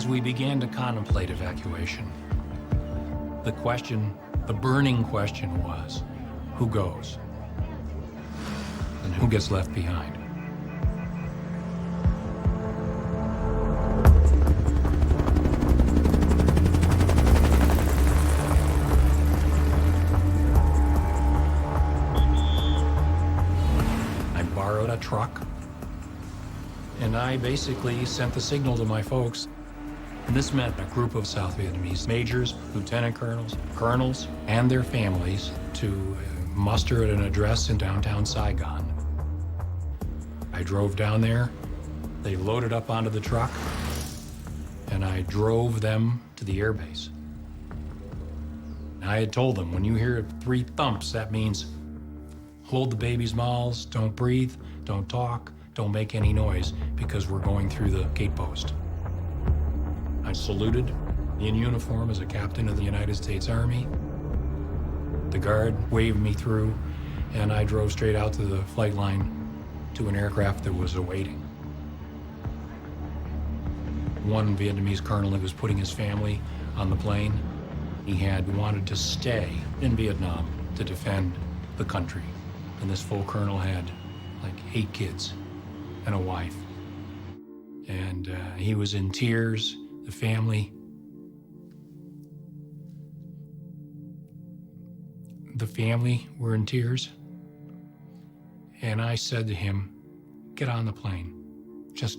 As we began to contemplate evacuation, the burning question was, who goes? And who gets left behind? I borrowed a truck, and I basically sent the signal to my folks. And this meant a group of South Vietnamese majors, lieutenant colonels, colonels, and their families to muster at an address in downtown Saigon. I drove down there, they loaded up onto the truck, and I drove them to the airbase. I had told them, when you hear 3 thumps, that means hold the babies' mouths, don't breathe, don't talk, don't make any noise, because we're going through the gate post. I saluted in uniform as a captain of the United States Army. The guard waved me through, and I drove straight out to the flight line to an aircraft that was awaiting. One Vietnamese colonel who was putting his family on the plane, he had wanted to stay in Vietnam to defend the country. And this full colonel had like 8 kids and a wife. And he was in tears. The family were in tears. And I said to him, get on the plane. Just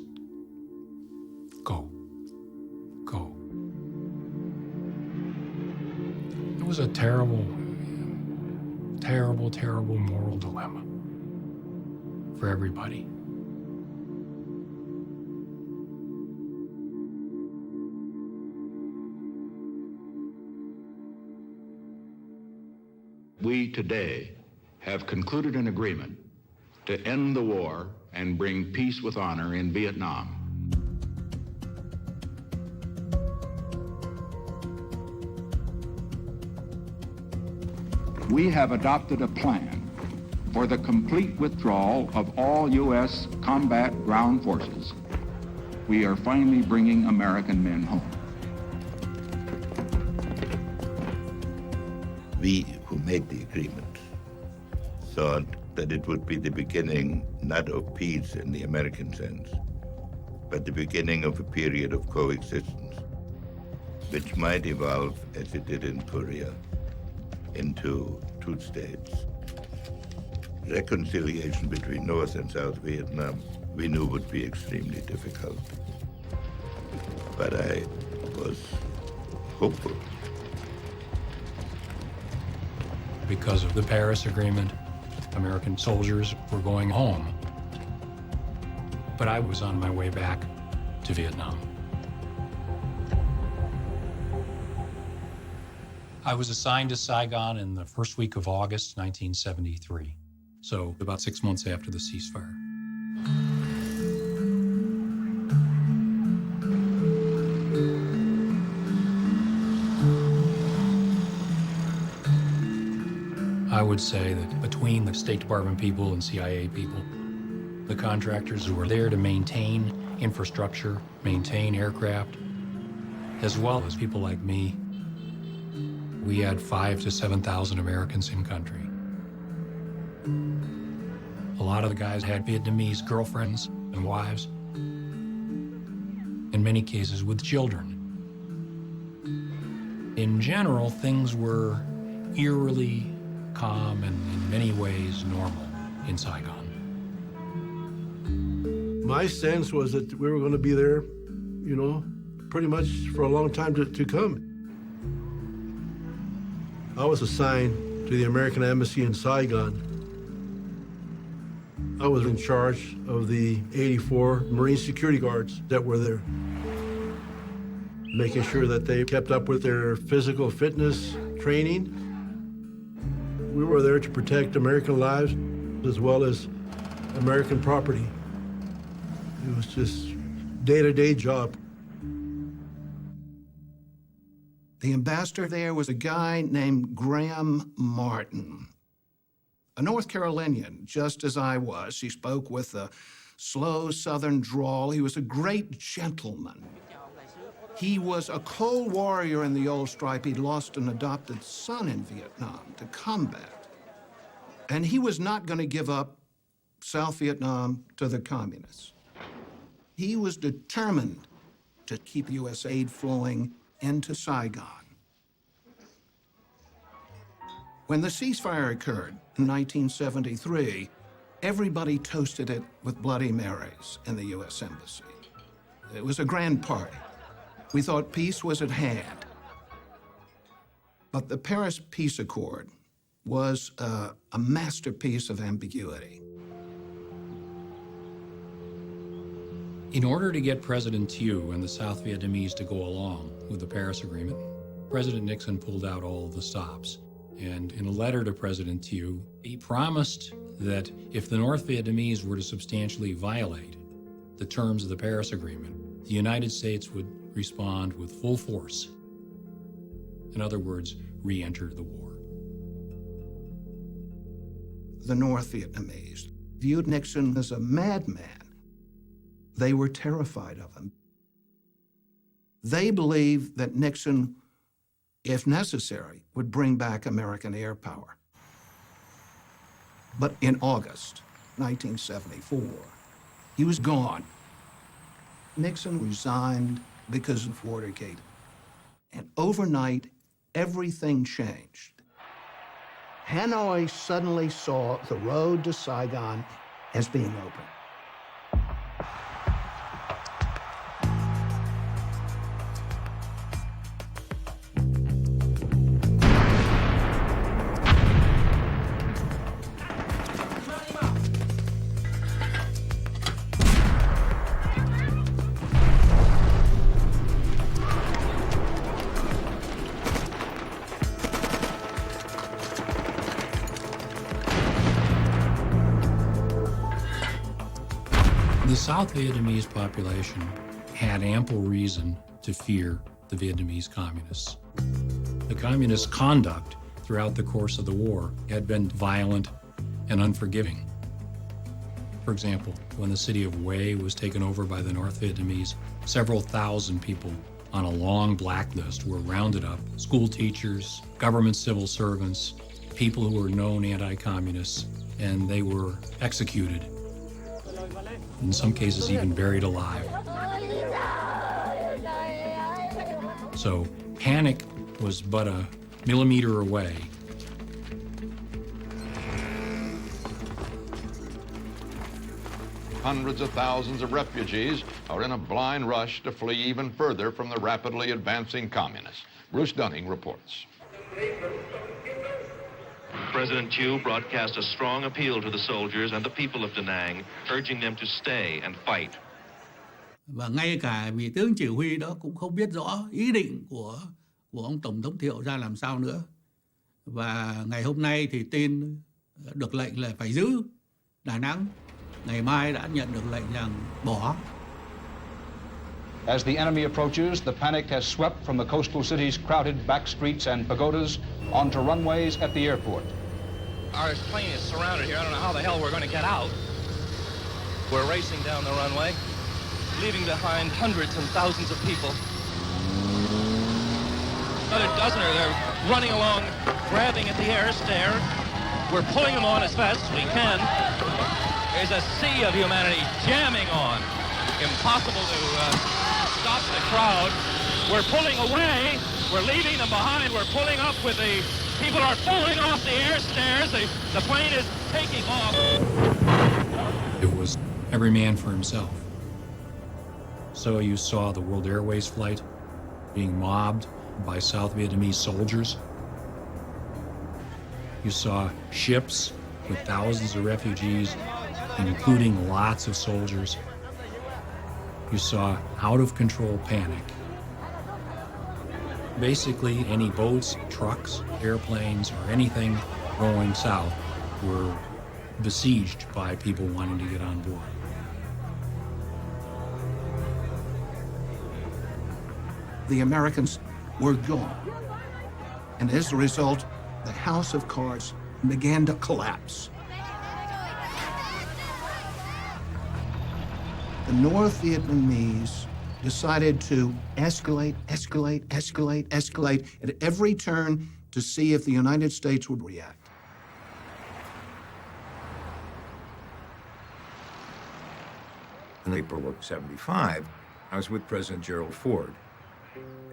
go. Go. It was a terrible, terrible, terrible moral dilemma for everybody. We today have concluded an agreement to end the war and bring peace with honor in Vietnam. We have adopted a plan for the complete withdrawal of all U.S. combat ground forces. We are finally bringing American men home. We who made the agreement thought that it would be the beginning not of peace in the American sense, but the beginning of a period of coexistence, which might evolve, as it did in Korea, into 2 states. Reconciliation between North and South Vietnam, we knew would be extremely difficult. But I was hopeful. Because of the Paris Agreement, American soldiers were going home. But I was on my way back to Vietnam. I was assigned to Saigon in the first week of August, 1973. So about 6 months after the ceasefire. I would say that between the State Department people and CIA people, the contractors who were there to maintain infrastructure, maintain aircraft, as well as people like me, we had 5,000 to 7,000 Americans in country. A lot of the guys had Vietnamese girlfriends and wives, in many cases with children. In general, things were eerily calm and in many ways normal in Saigon. My sense was that we were going to be there, you know, pretty much for a long time to come. I was assigned to the American Embassy in Saigon. I was in charge of the 84 Marine security guards that were there, making sure that they kept up with their physical fitness training. We were there to protect American lives as well as American property. It was just day-to-day job. The ambassador there was a guy named Graham Martin, a North Carolinian, just as I was. He spoke with a slow Southern drawl. He was a great gentleman. He was a cold warrior in the old stripe. He'd lost an adopted son in Vietnam to combat. And he was not going to give up South Vietnam to the communists. He was determined to keep U.S. aid flowing into Saigon. When the ceasefire occurred in 1973, everybody toasted it with Bloody Marys in the U.S. Embassy. It was a grand party. We thought peace was at hand. But the Paris Peace Accord was a masterpiece of ambiguity. In order to get President Thieu and the South Vietnamese to go along with the Paris Agreement, President Nixon pulled out all of the stops. And in a letter to President Thieu, he promised that if the North Vietnamese were to substantially violate the terms of the Paris Agreement, the United States would respond with full force. In other words, re-enter the war. The North Vietnamese viewed Nixon as a madman. They were terrified of him. They believed that Nixon, if necessary, would bring back American air power. But in August 1974, he was gone. Nixon resigned because of Watergate. And overnight, everything changed. Hanoi suddenly saw the road to Saigon as being open. The South Vietnamese population had ample reason to fear the Vietnamese communists. The communist conduct throughout the course of the war had been violent and unforgiving. For example, when the city of Hue was taken over by the North Vietnamese, several thousand people on a long blacklist were rounded up: school teachers, government civil servants, people who were known anti-communists, and they were executed. In some cases, even buried alive. So panic was but a millimeter away. Hundreds of thousands of refugees are in a blind rush to flee even further from the rapidly advancing communists. Bruce Dunning reports. President Thieu broadcast a strong appeal to the soldiers and the people of Da Nang, urging them to stay and fight. Và ngay cả vị tướng chỉ huy đó cũng không biết rõ ý định của ông Tổng thống Thiệu ra làm sao nữa. Và ngày hôm nay thì tin được lệnh là phải giữ Đà Nẵng. Ngày mai đã nhận được lệnh rằng bỏ. As the enemy approaches, the panic has swept from the coastal city's crowded back streets and pagodas onto runways at the airport. Our plane is surrounded here. I don't know how the hell we're going to get out. We're racing down the runway, leaving behind hundreds and thousands of people. Another dozen are there running along, grabbing at the air stair. We're pulling them on as fast as we can. There's a sea of humanity jamming on. Impossible to stop the crowd. We're pulling away. We're leaving them behind. We're pulling up with the people are falling off the air stairs. The plane is taking off. It was every man for himself. So you saw the World Airways flight being mobbed by South Vietnamese soldiers. You saw ships with thousands of refugees, including lots of soldiers. You saw out-of-control panic. Basically, any boats, trucks, airplanes, or anything going south were besieged by people wanting to get on board. The Americans were gone. And as a result, the house of cards began to collapse. The North Vietnamese decided to escalate at every turn to see if the United States would react. In April of '75, I was with President Gerald Ford,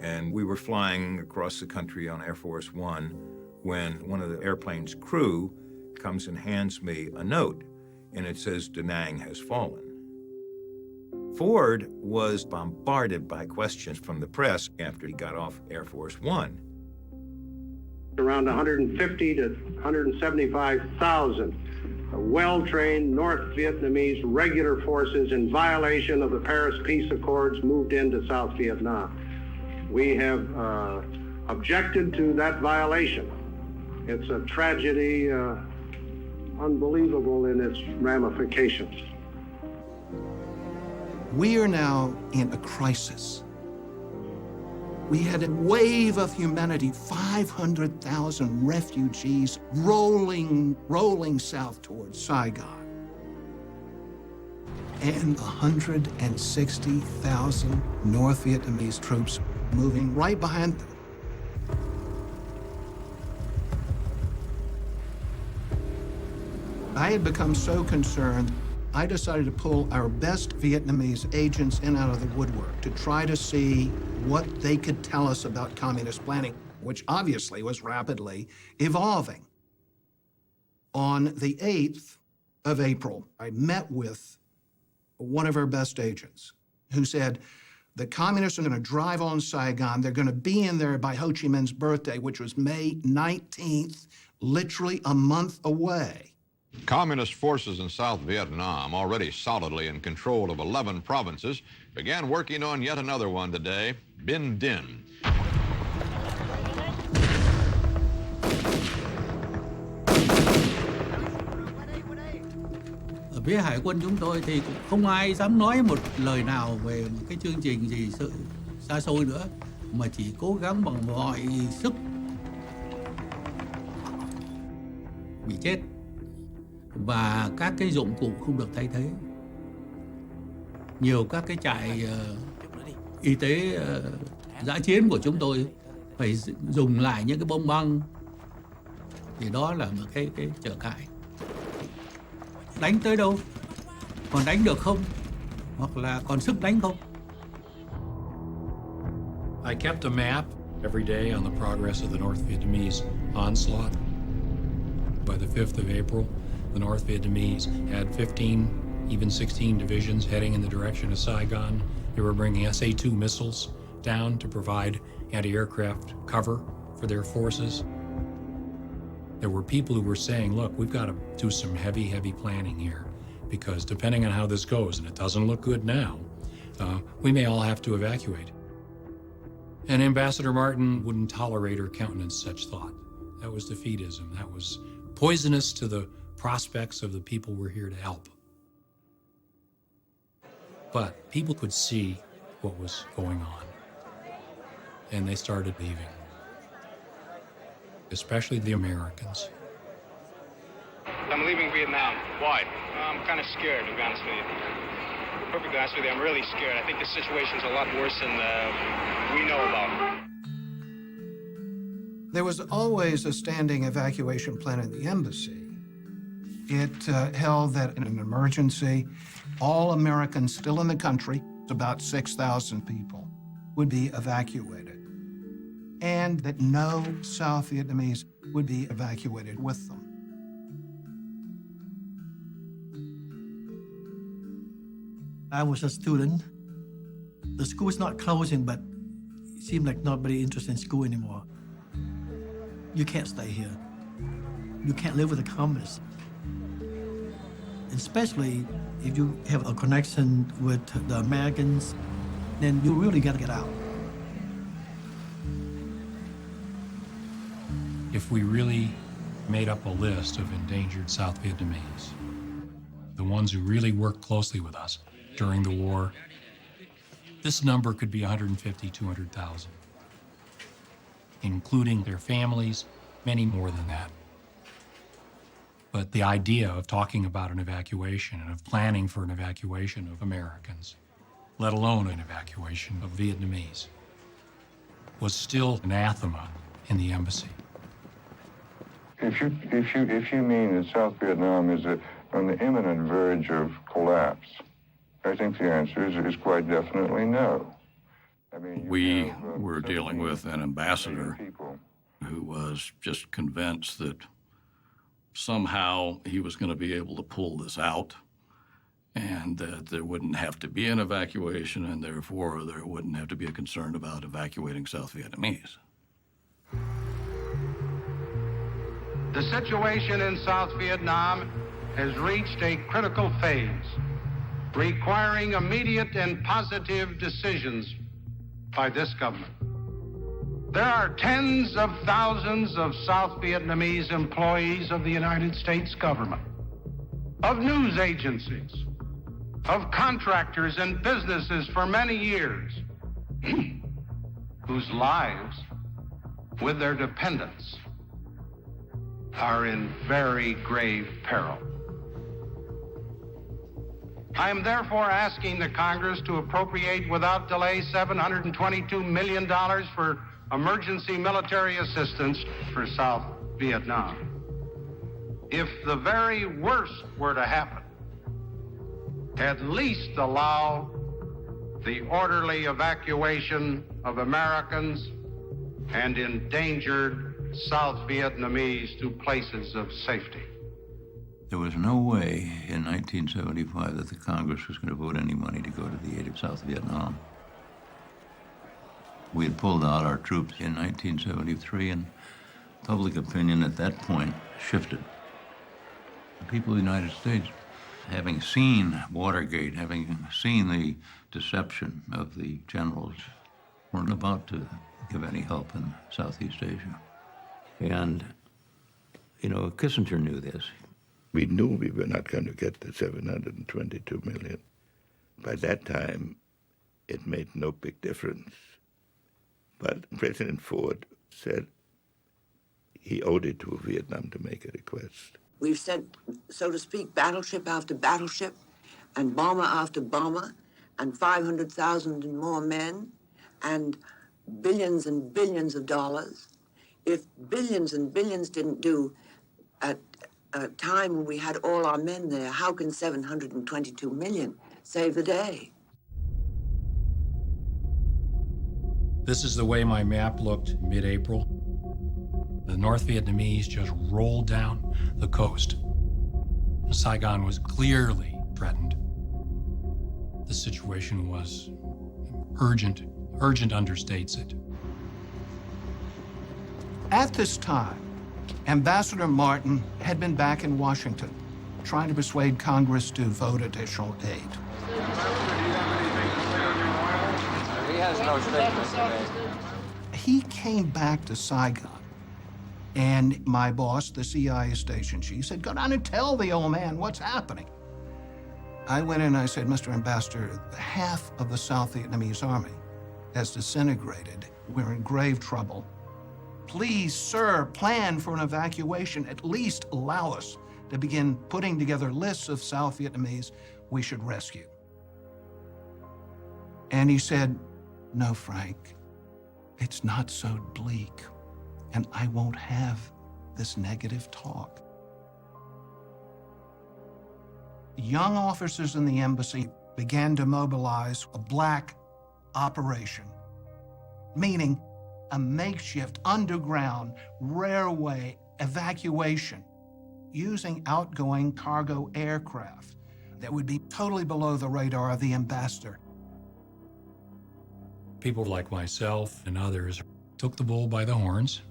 and we were flying across the country on Air Force One when one of the airplane's crew comes and hands me a note, and it says, "Da Nang has fallen." Ford was bombarded by questions from the press after he got off Air Force One. Around 150 to 175,000 well-trained North Vietnamese regular forces in violation of the Paris Peace Accords moved into South Vietnam. We have objected to that violation. It's a tragedy unbelievable in its ramifications. We are now in a crisis. We had a wave of humanity, 500,000 refugees rolling south towards Saigon. And 160,000 North Vietnamese troops moving right behind them. I had become so concerned, I decided to pull our best Vietnamese agents in out of the woodwork to try to see what they could tell us about communist planning, which obviously was rapidly evolving. On the 8th of April, I met with one of our best agents who said, the communists are going to drive on Saigon. They're going to be in there by Ho Chi Minh's birthday, which was May 19th, literally a month away. Communist forces in South Vietnam, already solidly in control of 11 provinces, began working on yet another one today, Binh Dinh. Ở phía hải quân chúng tôi thì cũng không ai dám nói một lời nào về một cái chương trình gì xa xôi nữa, mà chỉ cố gắng bằng mọi sức bị chết. Và các cái dụng cụ không được thay thế. Nhiều các cái trại y tế dã chiến của chúng tôi phải dùng lại những cái bom băng. Thì đó là một cái trở ngại. Đánh tới đâu? Còn đánh được không? Hoặc là còn sức đánh không? I kept a map every day on the progress of the North Vietnamese onslaught. By the 5th of April, the North Vietnamese had 15, even 16 divisions heading in the direction of Saigon. They were bringing SA-2 missiles down to provide anti-aircraft cover for their forces. There were people who were saying, look, we've got to do some heavy planning here, because depending on how this goes, and it doesn't look good now, we may all have to evacuate. And Ambassador Martin wouldn't tolerate or countenance such thought. That was defeatism. That was poisonous to the prospects of the people we're here to help. But people could see what was going on, and they started leaving, especially the Americans. I'm leaving Vietnam. Why? I'm kind of scared, to be honest with you. Perfectly honest with you, I'm really scared. I think the situation's a lot worse than we know about. There was always a standing evacuation plan in the embassy. It held that in an emergency, all Americans still in the country, about 6,000 people, would be evacuated, and that no South Vietnamese would be evacuated with them. I was a student. The school is not closing, but it seemed like nobody interested in school anymore. You can't stay here. You can't live with the communists. Especially if you have a connection with the Americans, then you really got to get out. If we really made up a list of endangered South Vietnamese, the ones who really worked closely with us during the war, this number could be 150, 200,000, including their families, many more than that. But the idea of talking about an evacuation and of planning for an evacuation of Americans let alone an evacuation of Vietnamese, was still anathema in the embassy. If you mean that South Vietnam is on the imminent verge of collapse, I think the answer is quite definitely no. I mean, we were dealing with an ambassador who was just convinced that somehow he was going to be able to pull this out and that there wouldn't have to be an evacuation and therefore there wouldn't have to be a concern about evacuating South Vietnamese. The situation in South Vietnam has reached a critical phase, requiring immediate and positive decisions by this government. There are tens of thousands of South Vietnamese employees of the United States government, of news agencies, of contractors and businesses for many years, whose lives, with their dependents, are in very grave peril. I am therefore asking the Congress to appropriate without delay $722 million for emergency military assistance for South Vietnam. If the very worst were to happen, at least allow the orderly evacuation of Americans and endangered South Vietnamese to places of safety. There was no way in 1975 that the Congress was going to vote any money to go to the aid of South Vietnam. We had pulled out our troops in 1973, and public opinion at that point shifted. The people of the United States, having seen Watergate, having seen the deception of the generals, weren't about to give any help in Southeast Asia. And, Kissinger knew this. We knew we were not going to get the 722 million. By that time, it made no big difference. But President Ford said he owed it to Vietnam to make a request. We've sent, so to speak, battleship after battleship, and bomber after bomber, and 500,000 and more men, and billions and billions of dollars. If billions and billions didn't do at a time when we had all our men there, how can 722 million save the day? This is the way my map looked mid-April. The North Vietnamese just rolled down the coast. Saigon was clearly threatened. The situation was urgent. Urgent understates it. At this time, Ambassador Martin had been back in Washington, trying to persuade Congress to vote additional aid. He has no statement today. He came back to Saigon, and my boss, the CIA station chief, said, "Go down and tell the old man what's happening." I went in and I said, "Mr. Ambassador, half of the South Vietnamese army has disintegrated. We're in grave trouble. Please, sir, plan for an evacuation. At least allow us to begin putting together lists of South Vietnamese we should rescue." And he said, "No, Frank, it's not so bleak, and I won't have this negative talk." Young officers in the embassy began to mobilize a black operation, meaning a makeshift underground railway evacuation using outgoing cargo aircraft that would be totally below the radar of the ambassador. People like myself and others took the bull by the horns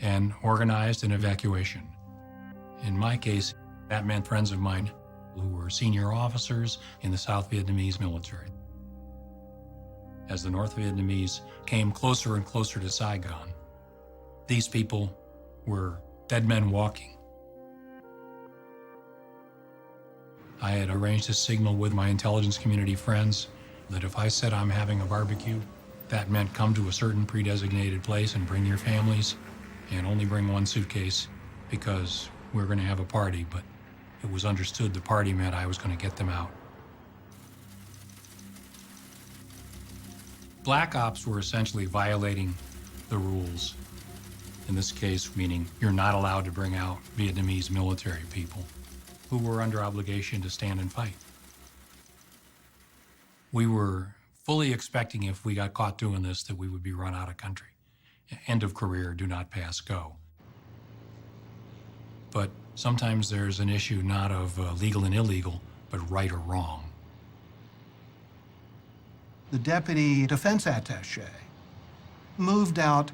and organized an evacuation. In my case, that meant friends of mine who were senior officers in the South Vietnamese military. As the North Vietnamese came closer and closer to Saigon, these people were dead men walking. I had arranged a signal with my intelligence community friends that if I said I'm having a barbecue, that meant come to a certain pre-designated place and bring your families and only bring one suitcase because we're going to have a party, but it was understood the party meant I was going to get them out. Black ops were essentially violating the rules. In this case, meaning you're not allowed to bring out Vietnamese military people who were under obligation to stand and fight. We were fully expecting if we got caught doing this that we would be run out of country. End of career, do not pass, go. But sometimes there's an issue not of legal and illegal, but right or wrong. The deputy defense attaché moved out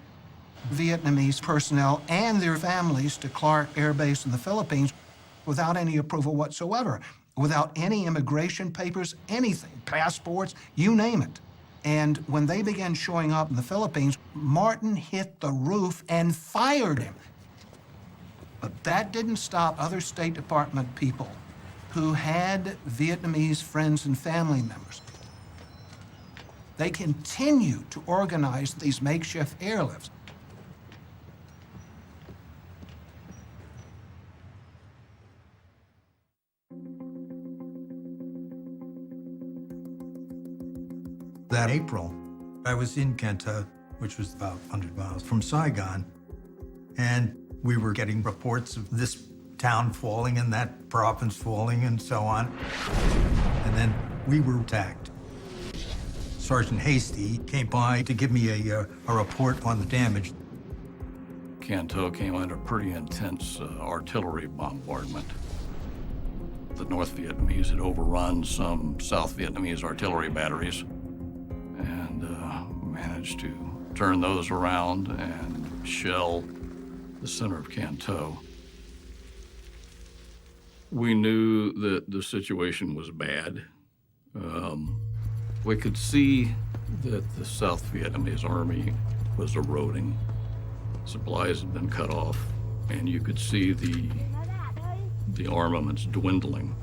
Vietnamese personnel and their families to Clark Air Base in the Philippines without any approval whatsoever, without any immigration papers, anything, passports, you name it. And when they began showing up in the Philippines, Martin hit the roof and fired him. But that didn't stop other State Department people who had Vietnamese friends and family members. They continued to organize these makeshift airlifts. That April, I was in Kenta, which was about 100 miles from Saigon, and we were getting reports of this town falling and that province falling and so on. And then we were attacked. Sergeant Hasty came by to give me a report on the damage. Canto came under pretty intense artillery bombardment. The North Vietnamese had overrun some South Vietnamese artillery batteries and managed to turn those around and shell the center of Canto. We knew that the situation was bad. We could see that the South Vietnamese army was eroding. Supplies had been cut off, and you could see the armaments dwindling.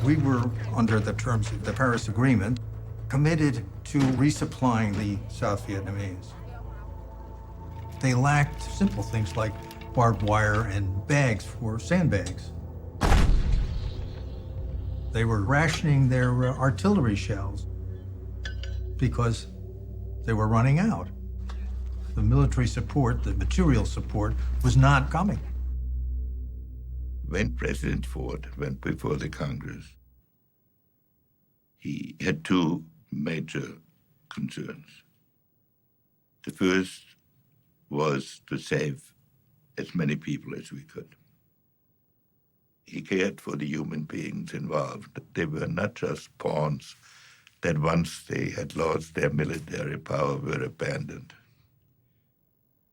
We were, under the terms of the Paris Agreement, committed to resupplying the South Vietnamese. They lacked simple things like barbed wire and bags for sandbags. They were rationing their artillery shells because they were running out. The military support, the material support, was not coming. When President Ford went before the Congress, he had two major concerns. The first was to save as many people as we could. He cared for the human beings involved. They were not just pawns that once they had lost their military power were abandoned.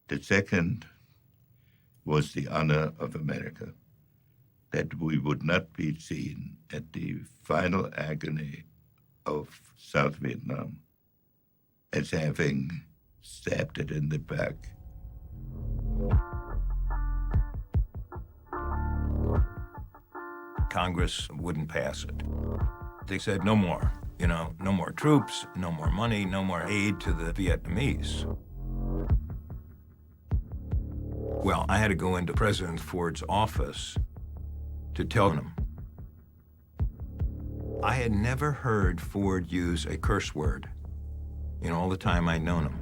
The second was the honor of America, that we would not be seen at the final agony of South Vietnam as having stabbed it in the back. Congress wouldn't pass it. They said no more, no more troops, no more money, no more aid to the Vietnamese. Well, I had to go into President Ford's office to tell him. I had never heard Ford use a curse word in all the time I'd known him.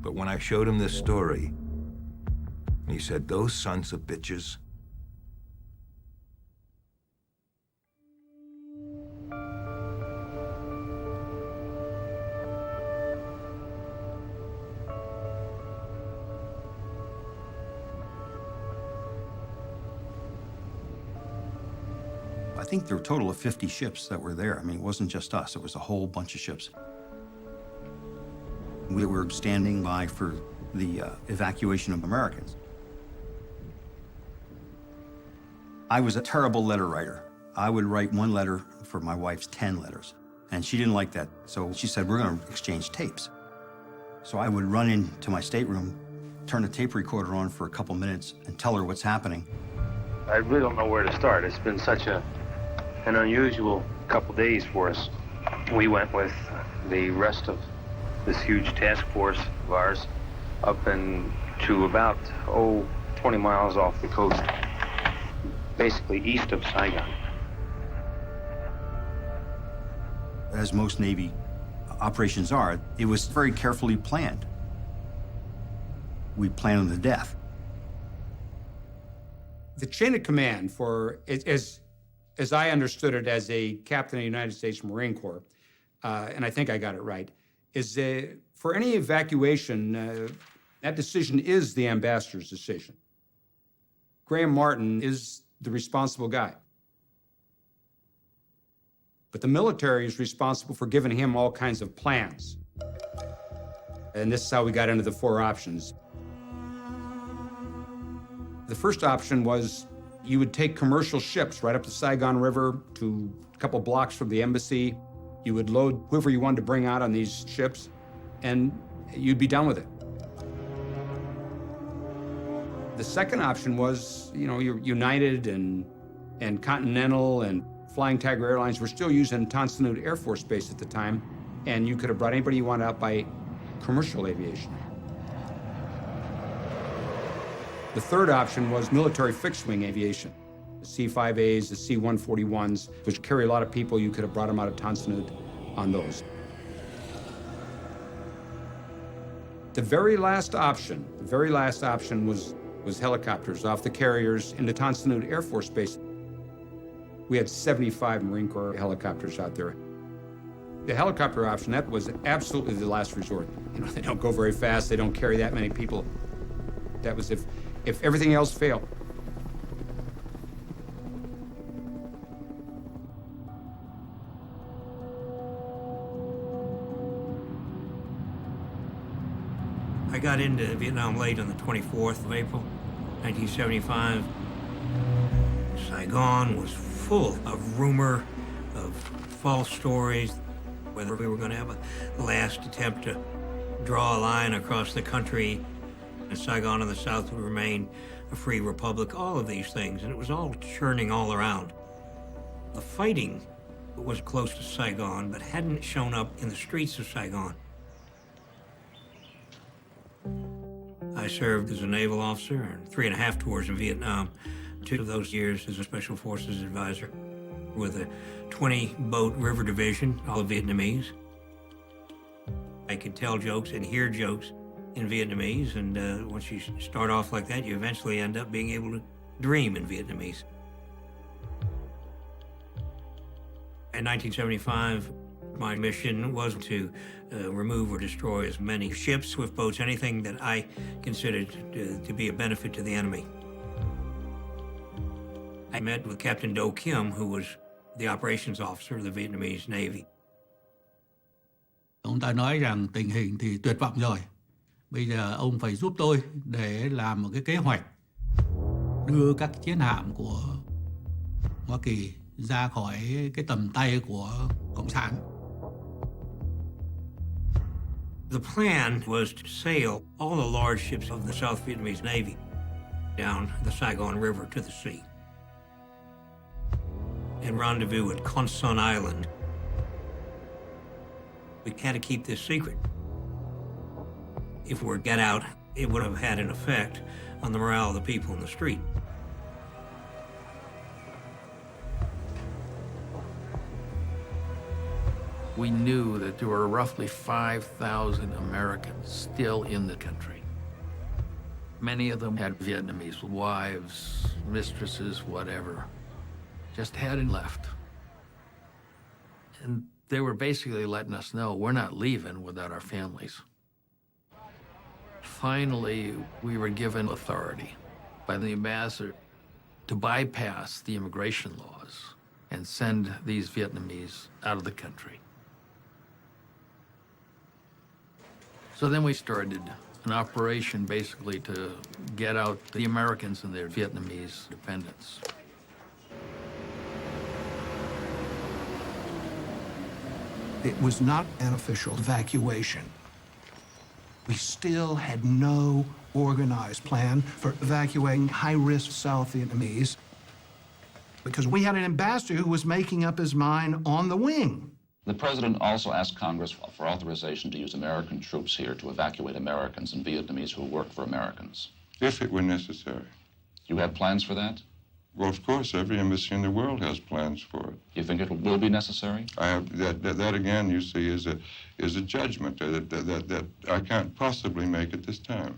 But when I showed him this story, he said, "Those sons of bitches." I think there were a total of 50 ships that were there. I mean, it wasn't just us, it was a whole bunch of ships. We were standing by for the evacuation of Americans. I was a terrible letter writer. I would write one letter for my wife's 10 letters, and she didn't like that. So she said, "We're gonna exchange tapes." So I would run into my stateroom, turn the tape recorder on for a couple minutes, and tell her what's happening. I really don't know where to start. It's been such an unusual couple days for us. We went with the rest of this huge task force of ours up to about, 20 miles off the coast, basically east of Saigon. as most Navy operations are, it was very carefully planned. We planned to death. The chain of command for, as I understood it as a captain of the United States Marine Corps, and I think I got it right, is for any evacuation, that decision is the ambassador's decision. Graham Martin is the responsible guy. But the military is responsible for giving him all kinds of plans. And this is how we got into the 4 options. The first option was you would take commercial ships right up the Saigon River to a couple blocks from the embassy. You would load whoever you wanted to bring out on these ships, and you'd be done with it. The second option was, United and Continental and Flying Tiger Airlines were still using Tan Son Nhut Air Force Base at the time, and you could have brought anybody you wanted out by commercial aviation. The third option was military fixed-wing aviation. The C-5As, the C-141s, which carry a lot of people. You could have brought them out of Tan Son Nhut on those. The very last option was helicopters off the carriers into Tan Son Nhut Air Force Base. We had 75 Marine Corps helicopters out there. The helicopter option, that was absolutely the last resort. They don't go very fast, they don't carry that many people. That was if everything else failed. I got into Vietnam late on the 24th of April, 1975. Saigon was full of rumor, of false stories, whether we were going to have a last attempt to draw a line across the country, and Saigon in the south would remain a free republic, all of these things, and it was all churning all around. The fighting was close to Saigon, but hadn't shown up in the streets of Saigon. I served as a naval officer and 3.5 tours in Vietnam, 2 of those years as a Special Forces advisor with a 20-boat river division, all Vietnamese. I could tell jokes and hear jokes in Vietnamese, and once you start off like that, you eventually end up being able to dream in Vietnamese. In 1975, my mission was to remove or destroy as many ships, swift boats, anything that I considered to be a benefit to the enemy. I met with Captain Do Kim, who was the operations officer of the Vietnamese Navy. Ông ta nói rằng tình hình thì tuyệt vọng rồi. Bây giờ ông phải giúp tôi để làm một cái kế hoạch đưa các chiến hạm của Hoa Kỳ ra khỏi cái tầm tay của Cộng sản. The plan was to sail all the large ships of the South Vietnamese Navy down the Saigon River to the sea and rendezvous at Con Son Island. We had to keep this secret. If we were to get out, it would have had an effect on the morale of the people in the street. We knew that there were roughly 5,000 Americans still in the country. Many of them had Vietnamese wives, mistresses, whatever, just hadn't left. And they were basically letting us know we're not leaving without our families. Finally, we were given authority by the ambassador to bypass the immigration laws and send these Vietnamese out of the country. So then we started an operation basically to get out the Americans and their Vietnamese dependents. It was not an official evacuation. We still had no organized plan for evacuating high-risk South Vietnamese because we had an ambassador who was making up his mind on the wing. The president also asked Congress for authorization to use American troops here to evacuate Americans and Vietnamese who work for Americans. If it were necessary. You have plans for that? Well, of course, every embassy in the world has plans for it. You think it will be necessary? I have that again. You see, is a judgment that I can't possibly make at this time.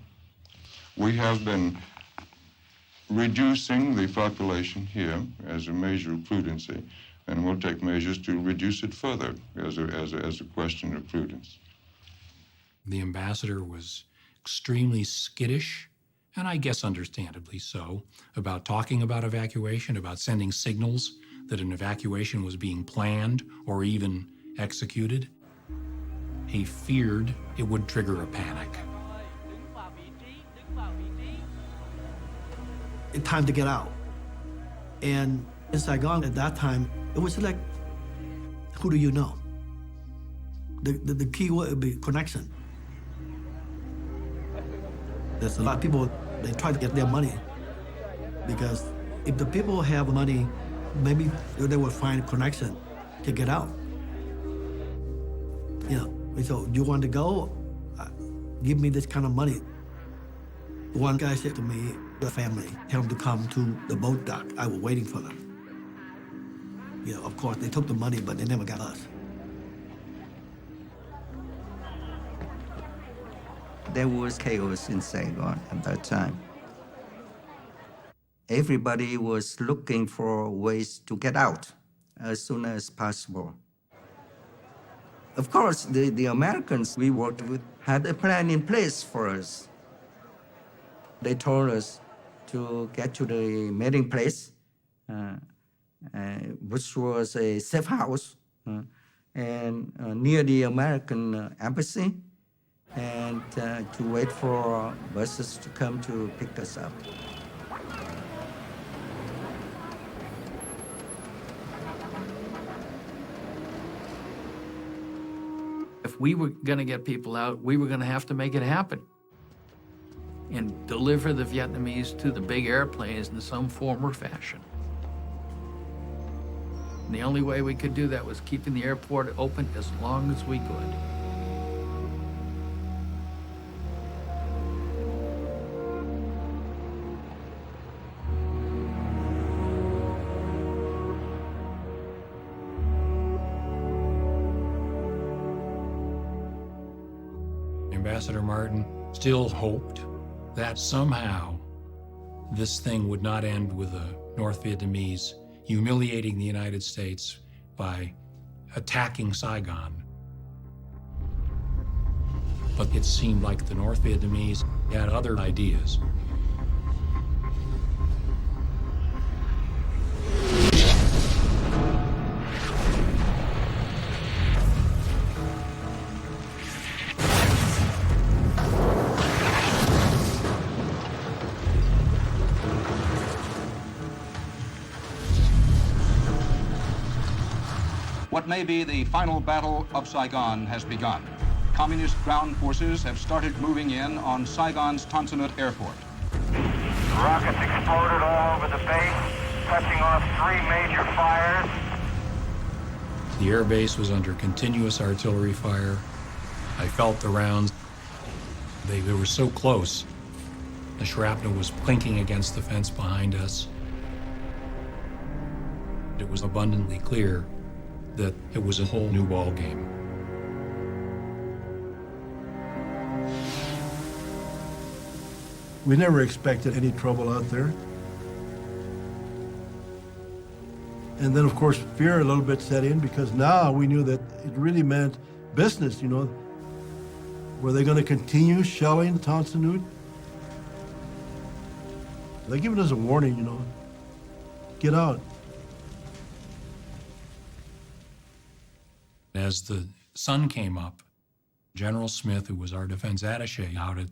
We have been reducing the population here as a measure of prudency, and we'll take measures to reduce it further as a question of prudence. The ambassador was extremely skittish, and I guess understandably so, about talking about evacuation, about sending signals that an evacuation was being planned or even executed. He feared it would trigger a panic. It's time to get out. And in Saigon at that time, it was like, who do you know? The key word would be connection. There's a lot of people, they try to get their money, because if the people have money, maybe they will find a connection to get out. You know, so you want to go? Give me this kind of money. One guy said to me, the family, tell them to come to the boat dock. I was waiting for them. You know, of course, they took the money, but they never got us. There was chaos in Saigon at that time. Everybody was looking for ways to get out as soon as possible. Of course, the Americans we worked with had a plan in place for us. They told us to get to the meeting place, which was a safe house, and near the American embassy, and to wait for buses to come to pick us up. If we were going to get people out, we were going to have to make it happen and deliver the Vietnamese to the big airplanes in some form or fashion. And the only way we could do that was keeping the airport open as long as we could. Ambassador Martin still hoped that somehow this thing would not end with the North Vietnamese humiliating the United States by attacking Saigon. But it seemed like the North Vietnamese had other ideas. What may be the final battle of Saigon has begun. Communist ground forces have started moving in on Saigon's Tan Son Nhut Airport. Rockets exploded all over the base, touching off 3 major fires. The air base was under continuous artillery fire. I felt the rounds. They were so close. The shrapnel was clinking against the fence behind us. It was abundantly clear that it was a whole new ball game. We never expected any trouble out there. And then, of course, fear a little bit set in, because now we knew that it really meant business, you know. Were they going to continue shelling Tan Son Nhut? They're giving us a warning, you know. Get out. As the sun came up, General Smith, who was our defense attaché out at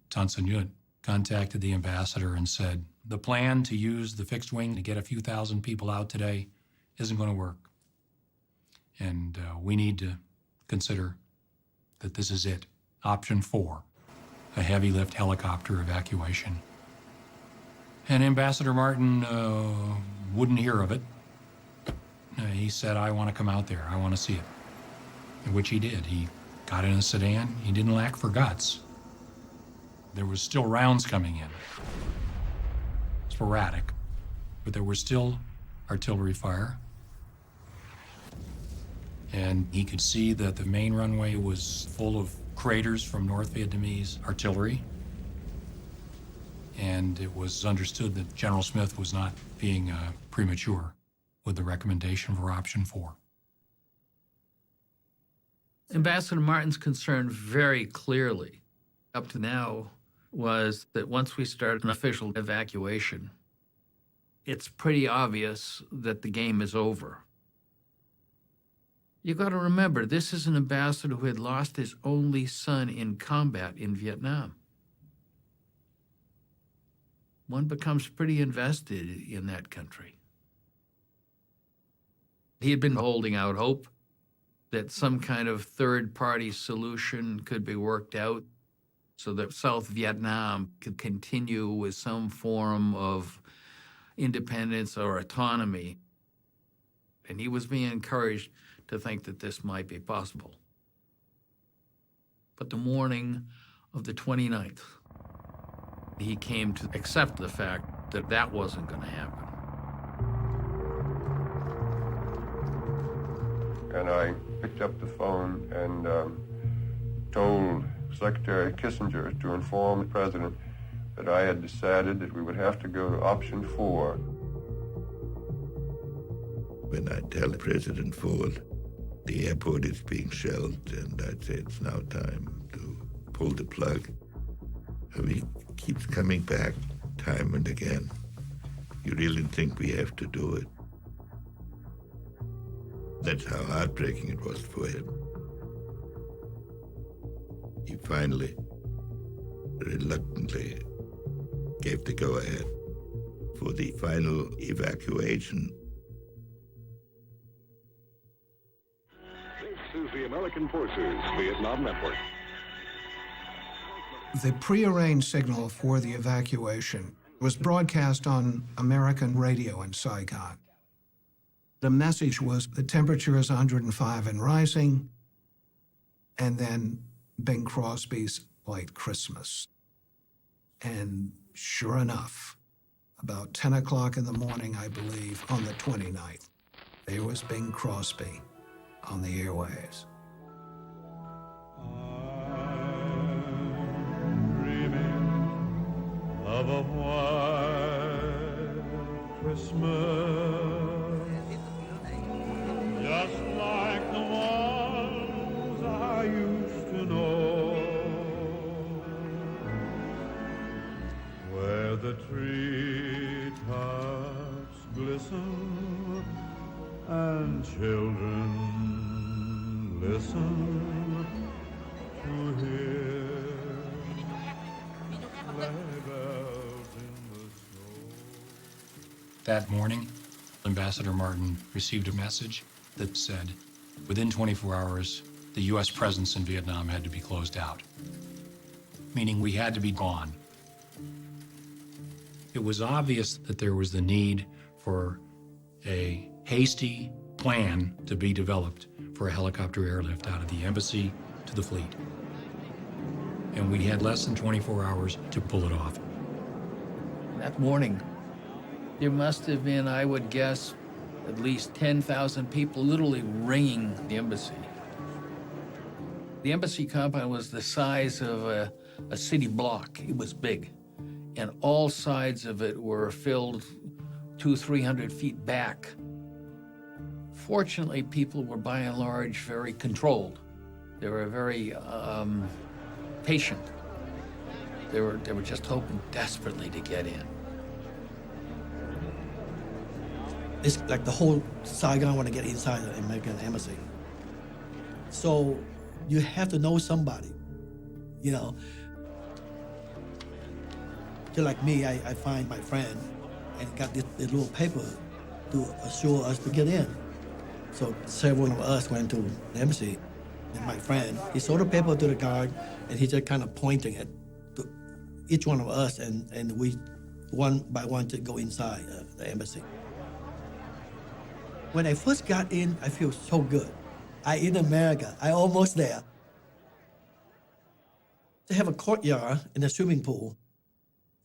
Tan Son Nhut, contacted the ambassador and said, the plan to use the fixed wing to get a few thousand people out today isn't going to work. And we need to consider that this is it. Option 4, a heavy lift helicopter evacuation. And Ambassador Martin wouldn't hear of it. He said, I want to come out there. I want to see it. Which he did. He got in a sedan. He didn't lack for guts. There was still rounds coming in. Sporadic, but there was still artillery fire. And he could see that the main runway was full of craters from North Vietnamese artillery. And it was understood that General Smith was not being premature with the recommendation for Option 4. Ambassador Martin's concern very clearly, up to now, was that once we start an official evacuation, it's pretty obvious that the game is over. You got to remember, this is an ambassador who had lost his only son in combat in Vietnam. One becomes pretty invested in that country. He had been holding out hope that some kind of third-party solution could be worked out so that South Vietnam could continue with some form of independence or autonomy. And he was being encouraged to think that this might be possible. But the morning of the 29th, he came to accept the fact that that wasn't going to happen. And I picked up the phone and told Secretary Kissinger to inform the President that I had decided that we would have to go to Option 4. When I tell President Ford the airport is being shelled, and I say it's now time to pull the plug, he keeps coming back time and again. You really think we have to do it? That's how heartbreaking it was for him. He finally, reluctantly, gave the go-ahead for the final evacuation. This is the American Forces Vietnam Network. The prearranged signal for the evacuation was broadcast on American radio in Saigon. The message was the temperature is 105 and rising, and then Bing Crosby's White Christmas. And sure enough, about 10 o'clock in the morning, I believe, on the 29th, there was Bing Crosby on the airwaves. Of a white Christmas, just like the ones I used to know, where the treetops glisten and children listen to hear sleigh bells in the snow. That morning, Ambassador Martin received a message that said, within 24 hours, the U.S. presence in Vietnam had to be closed out, meaning we had to be gone. It was obvious that there was the need for a hasty plan to be developed for a helicopter airlift out of the embassy to the fleet. And we had less than 24 hours to pull it off. That morning, there must have been, I would guess, at least 10,000 people literally ringing the embassy. The embassy compound was the size of a city block. It was big. And all sides of it were filled 200-300 feet back. Fortunately, people were by and large very controlled. They were very patient. They were just hoping desperately to get in. It's like the whole Saigon want to get inside the American embassy. So you have to know somebody, you know. Just like me, I find my friend and got this little paper to assure us to get in. So several of us went to the embassy. And my friend, he sold the paper to the guard, and he just kind of pointing it to each one of us, and we, one by one, to go inside the embassy. When I first got in, I feel so good. I in America, I almost there. They have a courtyard and a swimming pool,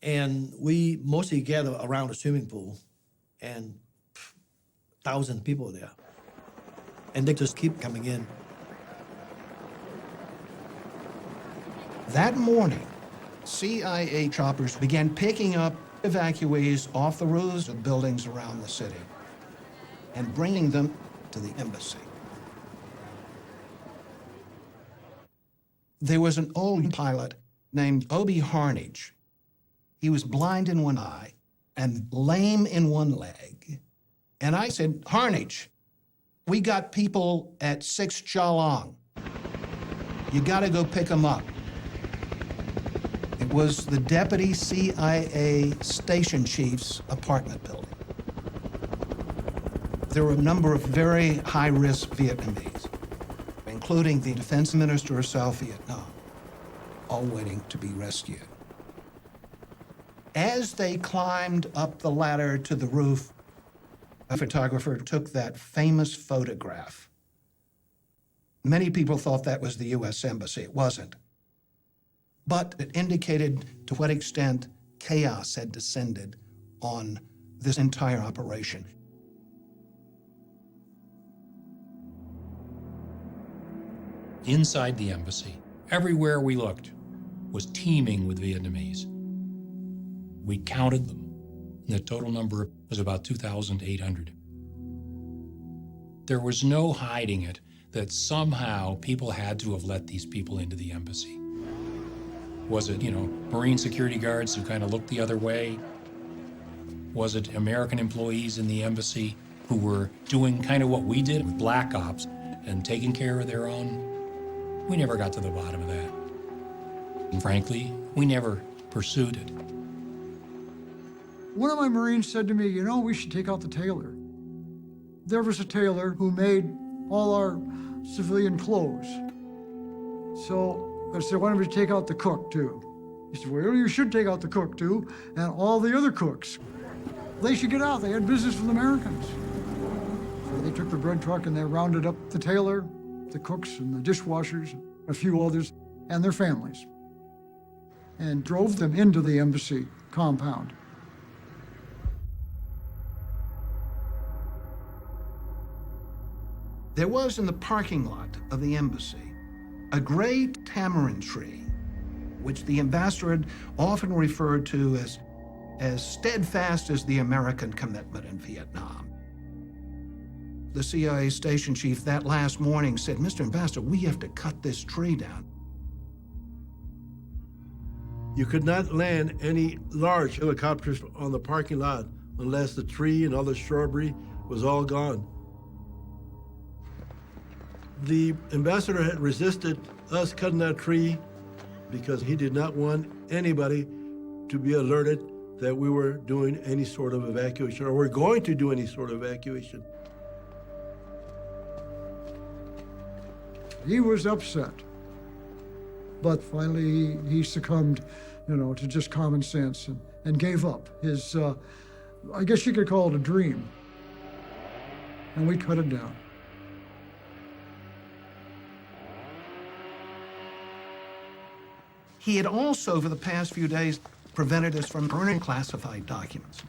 and we mostly gather around the swimming pool. and 1,000 people there. And they just keep coming in. That morning, CIA choppers began picking up evacuees off the roofs of buildings around the city and bringing them to the embassy. There was an old pilot named Obie Harnage. He was blind in one eye and lame in one leg. And I said, Harnage, we got people at 6 Chalong. You gotta go pick them up. It was the deputy CIA station chief's apartment building. There were a number of very high-risk Vietnamese, including the defense minister of South Vietnam, all waiting to be rescued. As they climbed up the ladder to the roof, a photographer took that famous photograph. Many people thought that was the U.S. Embassy. It wasn't. But it indicated to what extent chaos had descended on this entire operation. Inside the embassy, everywhere we looked, was teeming with Vietnamese. We counted them. The total number was about 2,800. There was no hiding it that somehow people had to have let these people into the embassy. Was it, Marine security guards who kind of looked the other way? Was it American employees in the embassy who were doing kind of what we did with black ops and taking care of their own? We never got to the bottom of that. And frankly, we never pursued it. One of my Marines said to me, we should take out the tailor. There was a tailor who made all our civilian clothes. So I said, why don't we take out the cook too? He said, well, you should take out the cook too, and all the other cooks. They should get out. They had business with Americans. So they took the bread truck and they rounded up the tailor, the cooks and the dishwashers, a few others, and their families, and drove them into the embassy compound. There was in the parking lot of the embassy a great tamarind tree, which the ambassador had often referred to as steadfast as the American commitment in Vietnam. The CIA station chief that last morning said, Mr. Ambassador, we have to cut this tree down. You could not land any large helicopters on the parking lot unless the tree and all the shrubbery was all gone. The ambassador had resisted us cutting that tree because he did not want anybody to be alerted that we were doing any sort of evacuation or were going to do any sort of evacuation. He was upset, but finally he succumbed, to just common sense and gave up his, I guess you could call it a dream. And we cut it down. He had also, over the past few days, prevented us from burning classified documents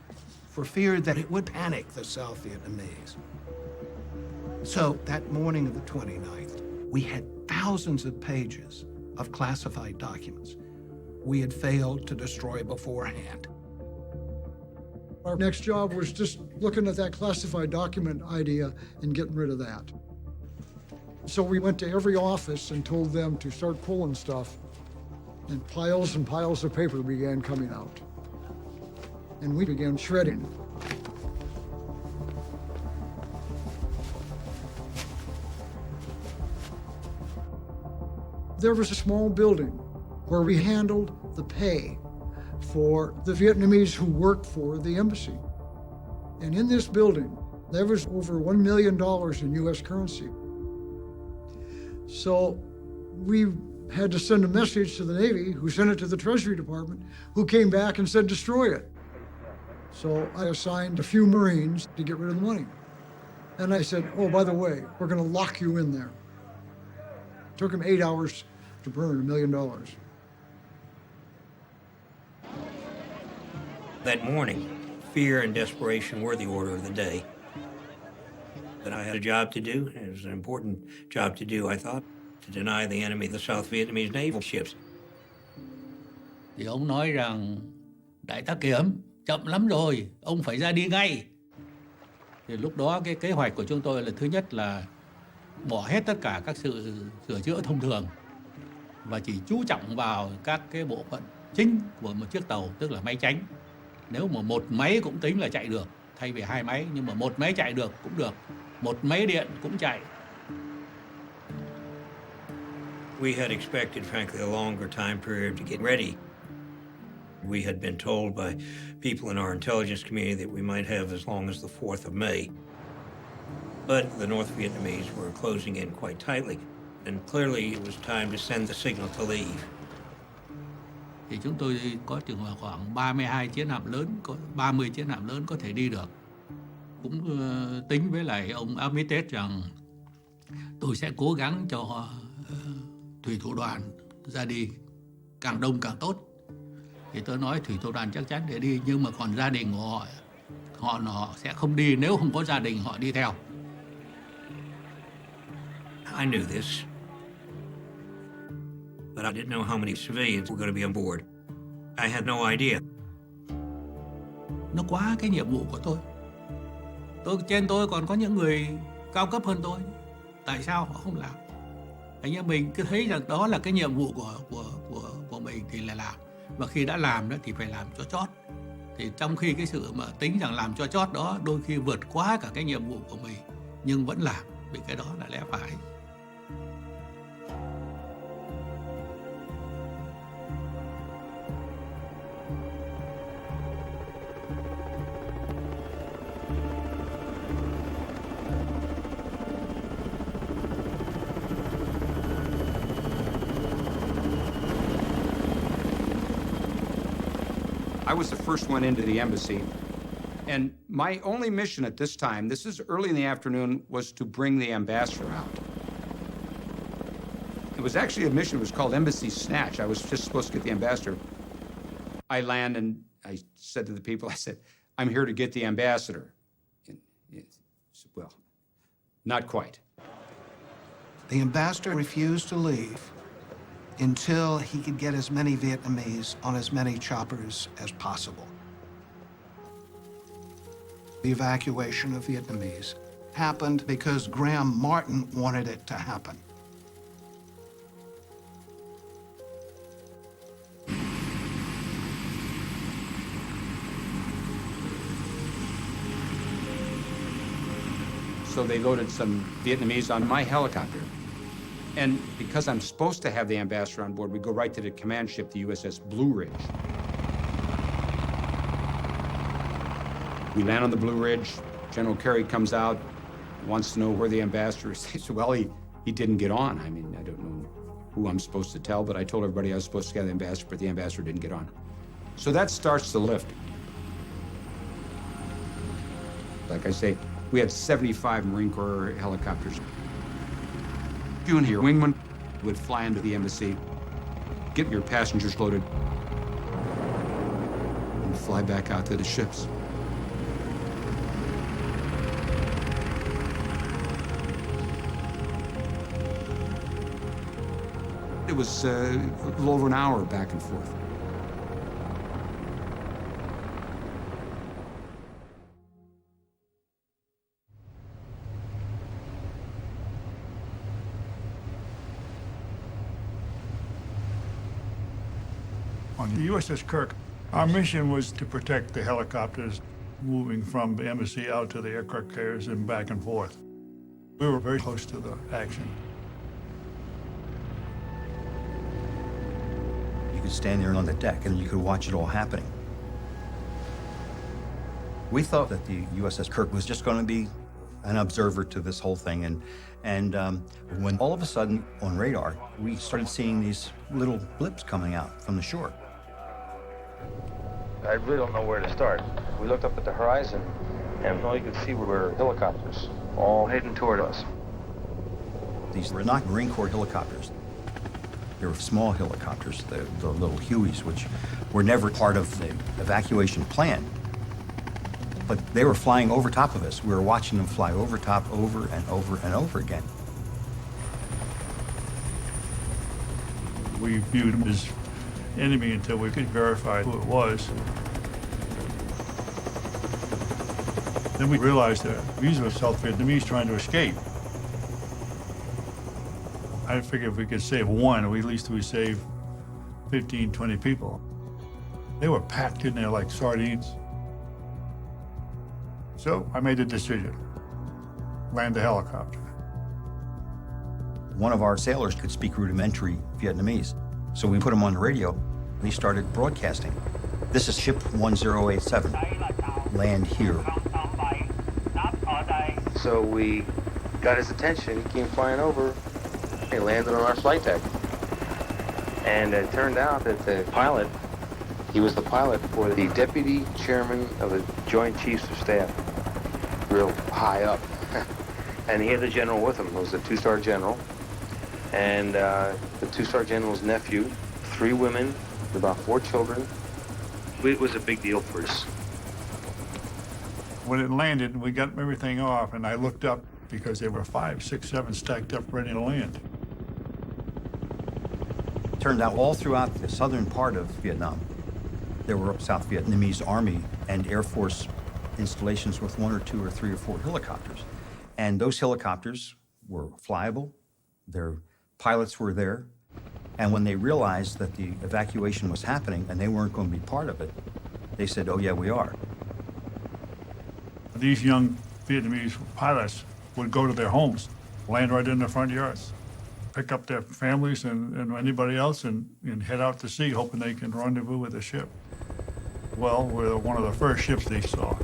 for fear that it would panic the South Vietnamese. So that morning of the 29th, we had thousands of pages of classified documents we had failed to destroy beforehand. Our next job was just looking at that classified document idea and getting rid of that. So we went to every office and told them to start pulling stuff, and piles of paper began coming out. And we began shredding. There was a small building where we handled the pay for the Vietnamese who worked for the embassy. And in this building, there was over $1 million in US currency. So we had to send a message to the Navy, who sent it to the Treasury Department, who came back and said, destroy it. So I assigned a few Marines to get rid of the money. And I said, oh, by the way, we're gonna lock you in there. It took them 8 hours to burn $1 million. That morning, Fear and desperation were the order of the day. But I had a job to do. It was an important job to do, I thought, to deny the enemy the South Vietnamese naval ships. Thì ông nói rằng đại tá Kiểm chậm lắm rồi, ông phải ra đi ngay. Thì lúc đó cái kế hoạch của chúng tôi là thứ nhất là bỏ hết tất cả các sự sửa chữa thông thường và chỉ chú trọng vào các cái bộ phận chính của một chiếc tàu, tức là máy tránh. Nếu mà một máy cũng tính là chạy được, thay vì hai máy, nhưng mà một máy chạy được cũng được, một máy điện cũng chạy. We had expected, frankly, a longer time period to get ready. We had been told by people in our intelligence community that we might have as long as the 4th of May. But the North Vietnamese were closing in quite tightly, and clearly it was time to send the signal to leave. Thì chúng tôi có chừng khoảng 32 chiến hạm lớn, có 30 chiến hạm lớn có thể đi được. Cũng tính với lại ông Armitage rằng tôi sẽ cố gắng cho thủy thủ đoàn ra đi càng đông càng tốt. Thì tôi nói thủy thủ đoàn chắc chắn để đi, nhưng mà còn gia đình của họ sẽ không đi nếu không có gia đình họ đi theo. I knew this, but I didn't know how many civilians were going to be on board. I had no idea. Nó quá cái nhiệm vụ của tôi. Trên tôi còn có những người cao cấp hơn tôi. Tại sao họ không làm? Anh em mình cứ thấy rằng đó là cái nhiệm vụ của mình thì là làm. Và khi đã làm đó thì phải làm cho chót. Thì trong khi cái sự mà tính rằng làm cho chót đó đôi khi vượt quá cả cái nhiệm vụ của mình, nhưng vẫn làm, vì cái đó là lẽ phải. I was the first one into the embassy, and my only mission at this time, this is early in the afternoon, was to bring the ambassador out. It was actually a mission, it was called Embassy Snatch. I was just supposed to get the ambassador. I land and I said to the people, I said, I'm here to get the ambassador. And said, well, not quite. The ambassador refused to leave until he could get as many Vietnamese on as many choppers as possible. The evacuation of Vietnamese happened because Graham Martin wanted it to happen. So they loaded some Vietnamese on my helicopter. And because I'm supposed to have the ambassador on board, we go right to the command ship, the USS Blue Ridge. We land on the Blue Ridge. General Carey comes out, wants to know where the ambassador is. He said, well, he didn't get on. I mean, I don't know who I'm supposed to tell, but I told everybody I was supposed to get the ambassador, but the ambassador didn't get on. So that starts the lift. Like I say, we had 75 Marine Corps helicopters. You and your wingman would fly into the embassy, get your passengers loaded, and fly back out to the ships. It was a little over an hour back and forth. On the USS Kirk, our mission was to protect the helicopters moving from the embassy out to the aircraft carriers and back and forth. We were very close to the action. You could stand there on the deck and you could watch it all happening. We thought that the USS Kirk was just going to be an observer to this whole thing, and when all of a sudden on radar we started seeing these little blips coming out from the shore. I really don't know where to start. We looked up at the horizon, and all you could see were helicopters, all heading toward us. These were not Marine Corps helicopters. They were small helicopters, the little Hueys, which were never part of the evacuation plan. but they were flying over top of us. We were watching them fly over top, over and over and over again. We viewed them as enemy until we could verify who it was. Then we realized that these were South Vietnamese trying to escape. I figured if we could save one, at least we save 15, 20 people. They were packed in there like sardines. So I made a decision, land the helicopter. One of our sailors could speak rudimentary Vietnamese, so we put him on the radio, and he started broadcasting. This is ship 1087, land here. So we got his attention, he came flying over, he landed on our flight deck. And it turned out that the pilot, he was the pilot for the deputy chairman of the Joint Chiefs of Staff, real high up. And he had the general with him. It was a two-star general. And the two-star general's nephew, 3 women, about 4 children. It was a big deal for us. When it landed, we got everything off, and I looked up because there were 5, 6, 7 stacked up ready to land. Turned out all throughout the southern part of Vietnam, there were South Vietnamese Army and Air Force installations with 1 or 2 or 3 or 4 helicopters. And those helicopters were flyable, their pilots were there, and when they realized that the evacuation was happening and they weren't going to be part of it, they said, oh yeah, we are. These young Vietnamese pilots would go to their homes, land right in their front yards, pick up their families and anybody else and head out to sea, hoping they can rendezvous with the ship. Well, we're one of the first ships they saw.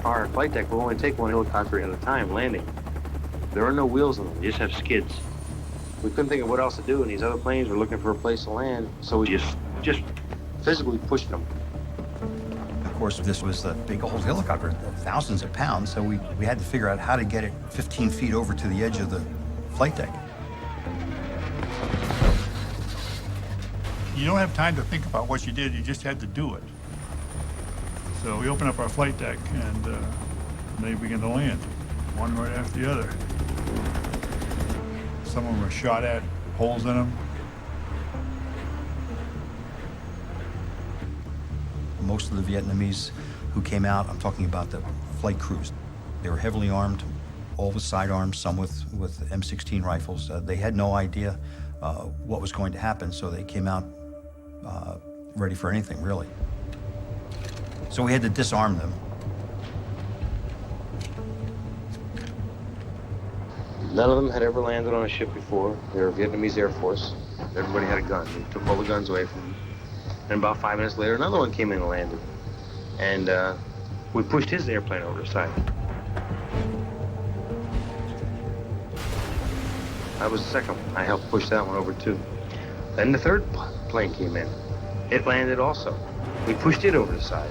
Our flight deck will only take 1 helicopter at a time landing. There are no wheels on them, you just have skids. We couldn't think of what else to do, and these other planes were looking for a place to land, so we just physically pushed them. Of course, this was a big old helicopter, thousands of pounds, so we had to figure out how to get it 15 feet over to the edge of the flight deck. You don't have time to think about what you did, you just had to do it. So we opened up our flight deck and they began to land, one right after the other. Some of them were shot at, holes in them. Most of the Vietnamese who came out, I'm talking about the flight crews, they were heavily armed, all with sidearms, some with M16 rifles. They had no idea what was going to happen, so they came out ready for anything, really. So we had to disarm them. None of them had ever landed on a ship before. They were Vietnamese Air Force. Everybody had a gun. They took all the guns away from them. And about 5 minutes later, another one came in and landed. And we pushed his airplane over the side. I was the second one. I helped push that one over too. Then the third plane came in. It landed also. We pushed it over the side.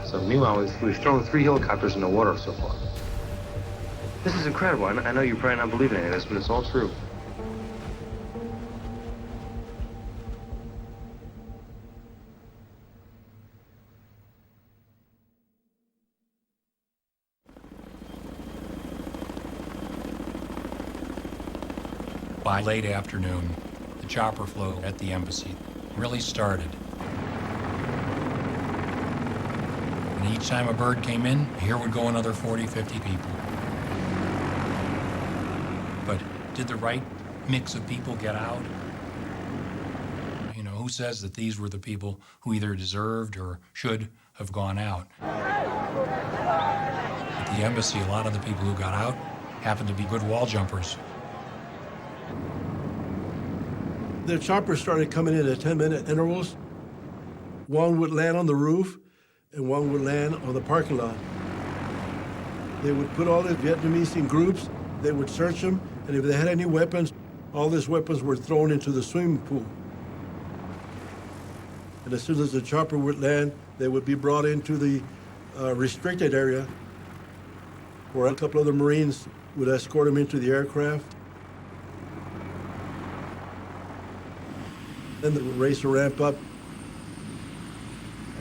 So meanwhile, we've thrown 3 helicopters in the water so far. This is incredible. I know you're probably not believing any of this, but it's all true. By late afternoon, the chopper flow at the embassy really started. And each time a bird came in, here would go another 40, 50 people. But did the right mix of people get out? You know, who says that these were the people who either deserved or should have gone out? At the embassy, a lot of the people who got out happened to be good wall jumpers. The choppers started coming in at 10-minute intervals. One would land on the roof, and one would land on the parking lot. They would put all the Vietnamese in groups, they would search them, and if they had any weapons, all these weapons were thrown into the swimming pool. And as soon as the chopper would land, they would be brought into the restricted area, where a couple of the Marines would escort them into the aircraft. Then the race would ramp up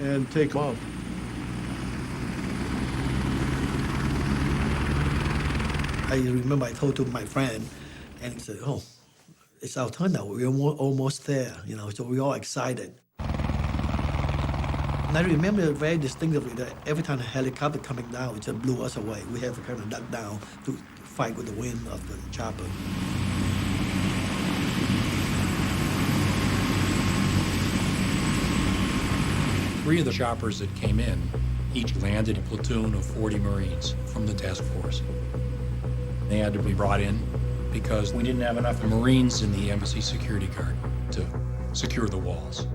and take off. I remember I told to my friend, and he said, "Oh, it's our turn now. We're almost there, you know." So we're all excited. And I remember very distinctively that every time a helicopter coming down, it just blew us away. We have to kind of duck down to fight with the wind of the chopper. Three of the choppers that came in each landed a platoon of 40 Marines from the task force. They had to be brought in because we didn't have enough Marines in the embassy security guard to secure the walls.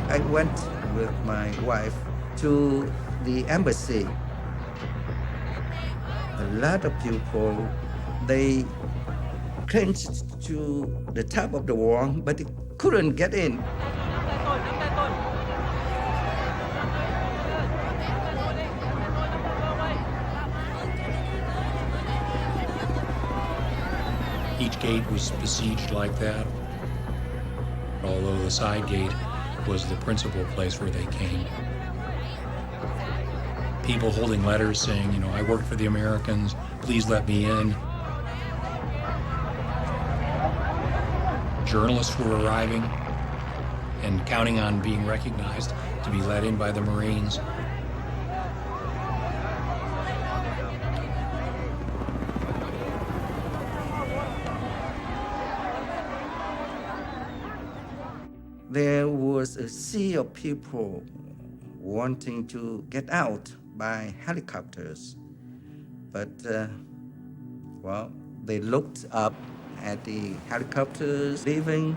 I went with my wife to the embassy. A lot of people, they clinched to the top of the wall, but they couldn't get in. Each gate was besieged like that, although the side gate was the principal place where they came. People holding letters saying, you know, I work for the Americans, please let me in. Journalists were arriving and counting on being recognized to be let in by the Marines. There was a sea of people wanting to get out by helicopters. But, well, they looked up at the helicopters leaving,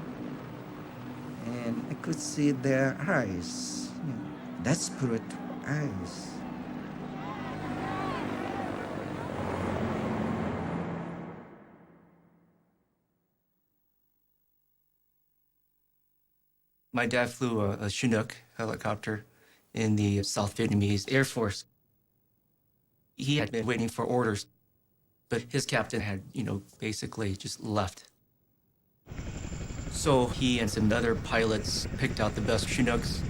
and I could see their eyes, desperate eyes. My dad flew a Chinook helicopter in the South Vietnamese Air Force. He had been waiting for orders, but his captain had, basically just left. So he and some other pilots picked out the best Chinooks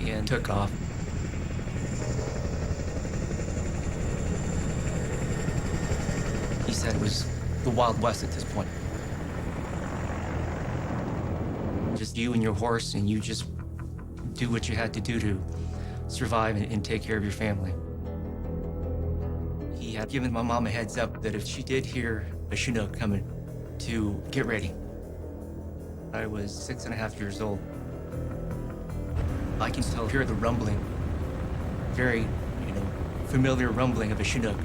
and took off. He said it was the Wild West at this point. Just you and your horse, and you just do what you had to do to survive and take care of your family. He had given my mom a heads up that if she did hear a Chinook coming, to get ready. I was 6.5 years old. I can still hear the rumbling, very, familiar rumbling of a Chinook.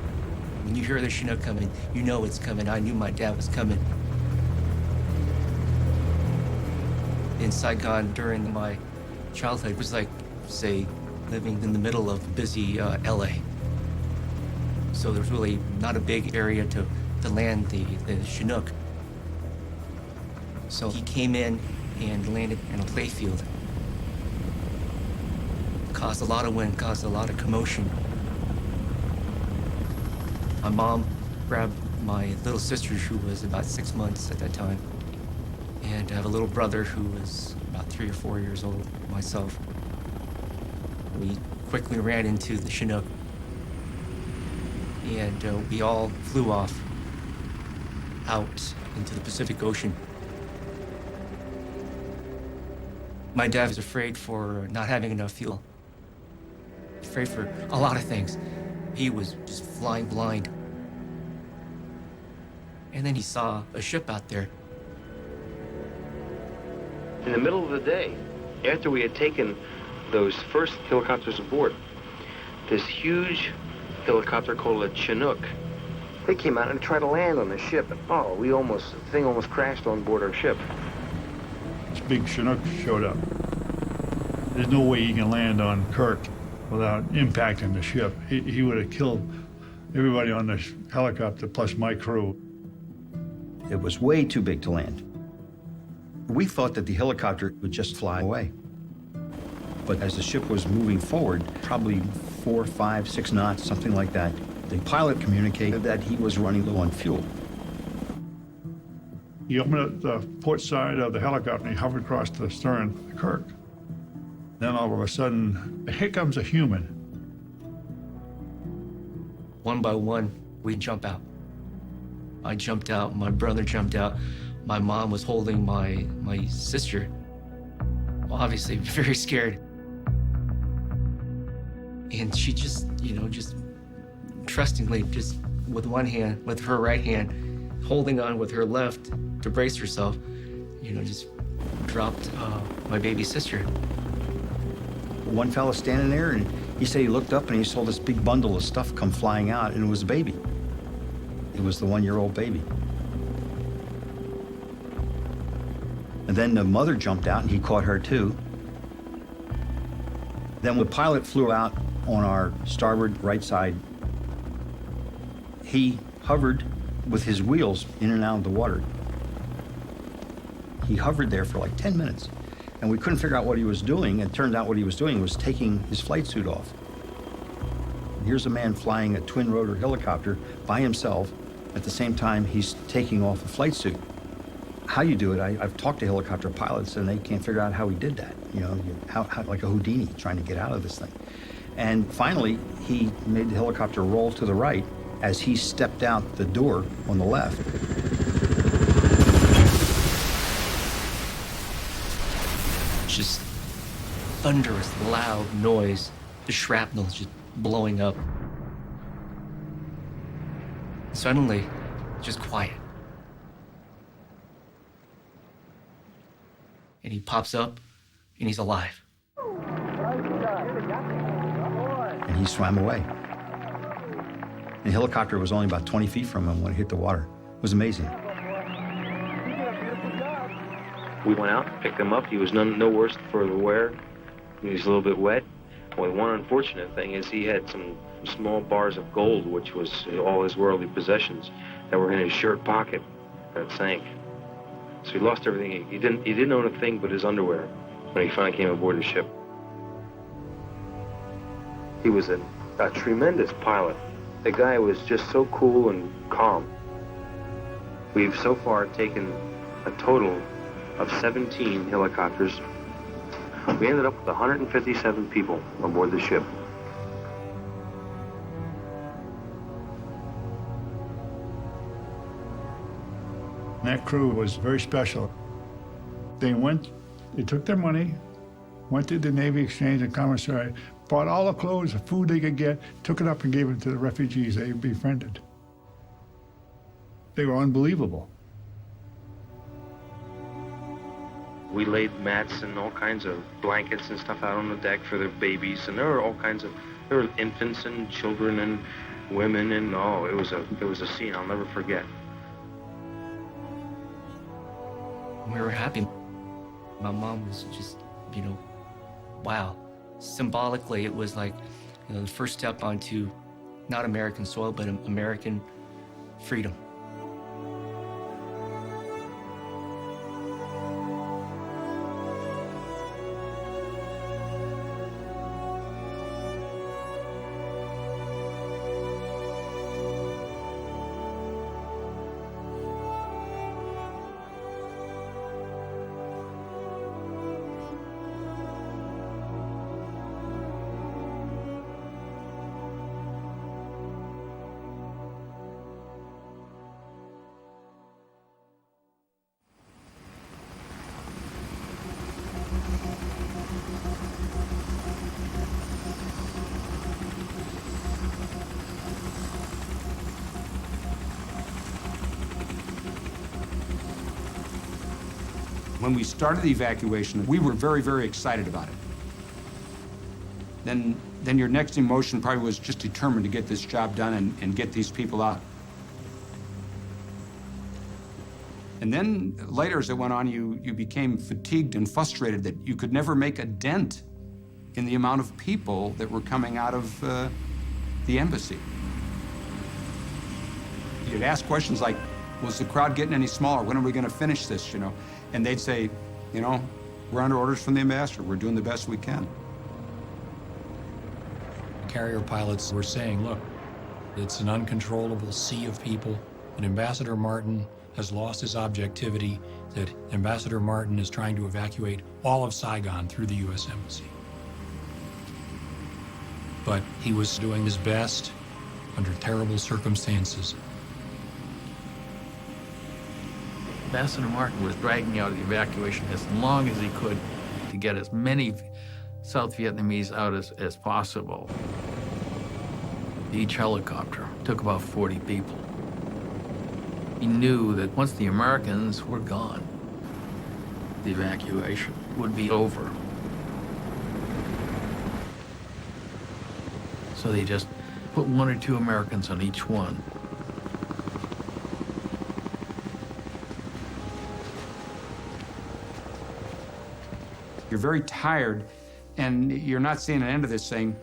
When you hear the Chinook coming, you know it's coming. I knew my dad was coming. In Saigon during my childhood was like, say, living in the middle of busy LA. So there's really not a big area to land the Chinook. So he came in and landed in a playfield. Caused a lot of wind, caused a lot of commotion. My mom grabbed my little sister, who was about 6 months at that time, and I have a little brother who was about 3 or 4 years old, myself. We quickly ran into the Chinook, and we all flew off out into the Pacific Ocean. My dad was afraid for not having enough fuel, afraid for a lot of things. He was just flying blind. And then he saw a ship out there. In the middle of the day, after we had taken those first helicopters aboard, this huge helicopter called a Chinook, they came out and tried to land on the ship. And the thing almost crashed on board our ship. This big Chinook showed up. There's no way he can land on Kirk without impacting the ship. He would have killed everybody on the helicopter plus my crew. It was way too big to land. We thought that the helicopter would just fly away. But as the ship was moving forward, probably 4, 5, 6 knots, something like that, the pilot communicated that he was running low on fuel. He opened up the port side of the helicopter and he hovered across the stern of the Kirk. Then all of a sudden, here comes a human. One by one, we jump out. I jumped out, my brother jumped out. My mom was holding my sister. Well, obviously very scared. And she just, just trustingly, just with one hand, with her right hand, holding on with her left to brace herself, just dropped my baby sister. One fella standing there, and he said he looked up and he saw this big bundle of stuff come flying out, and it was a baby. It was the 1-year-old baby. And then the mother jumped out and he caught her too. Then when the pilot flew out on our starboard right side, he hovered with his wheels in and out of the water. He hovered there for like 10 minutes, and we couldn't figure out what he was doing. It turned out what he was doing was taking his flight suit off. Here's a man flying a twin-rotor helicopter by himself. At the same time, he's taking off a flight suit. How you do it, I've talked to helicopter pilots, and they can't figure out how he did that. How like a Houdini trying to get out of this thing. And finally, he made the helicopter roll to the right as he stepped out the door on the left. Just thunderous, loud noise. The shrapnel's just blowing up. Suddenly, just quiet. And he pops up, and he's alive. And he swam away. And the helicopter was only about 20 feet from him when it hit the water. It was amazing. We went out, picked him up. He was no worse for the wear. He was a little bit wet. Well, one unfortunate thing is he had some small bars of gold, which was all his worldly possessions, that were in his shirt pocket that sank. So he lost everything. He didn't own a thing but his underwear when he finally came aboard the ship. He was a tremendous pilot. The guy was just so cool and calm. We've so far taken a total of 17 helicopters. We ended up with 157 people aboard the ship. That crew was very special. They took their money, went to the Navy Exchange and Commissary, bought all the clothes, the food they could get, took it up and gave it to the refugees they befriended. They were unbelievable. We laid mats and all kinds of blankets and stuff out on the deck for their babies, and there were infants and children and women, and it was a scene I'll never forget. We were happy. My mom was just, wow. Symbolically, it was like, the first step onto not American soil, but American freedom. When we started the evacuation, we were very, very excited about it. Then your next emotion probably was just determined to get this job done and get these people out. And then later, as it went on, you became fatigued and frustrated that you could never make a dent in the amount of people that were coming out of the embassy. You'd ask questions like, was the crowd getting any smaller? When are we going to finish this, And they'd say, we're under orders from the ambassador. We're doing the best we can. Carrier pilots were saying, look, it's an uncontrollable sea of people, and Ambassador Martin has lost his objectivity, that Ambassador Martin is trying to evacuate all of Saigon through the U.S. Embassy. But he was doing his best under terrible circumstances. Ambassador Martin was dragging out the evacuation as long as he could to get as many South Vietnamese out as possible. Each helicopter took about 40 people. He knew that once the Americans were gone, the evacuation would be over. So they just put 1 or 2 Americans on each one. You're very tired, and you're not seeing an end of this thing.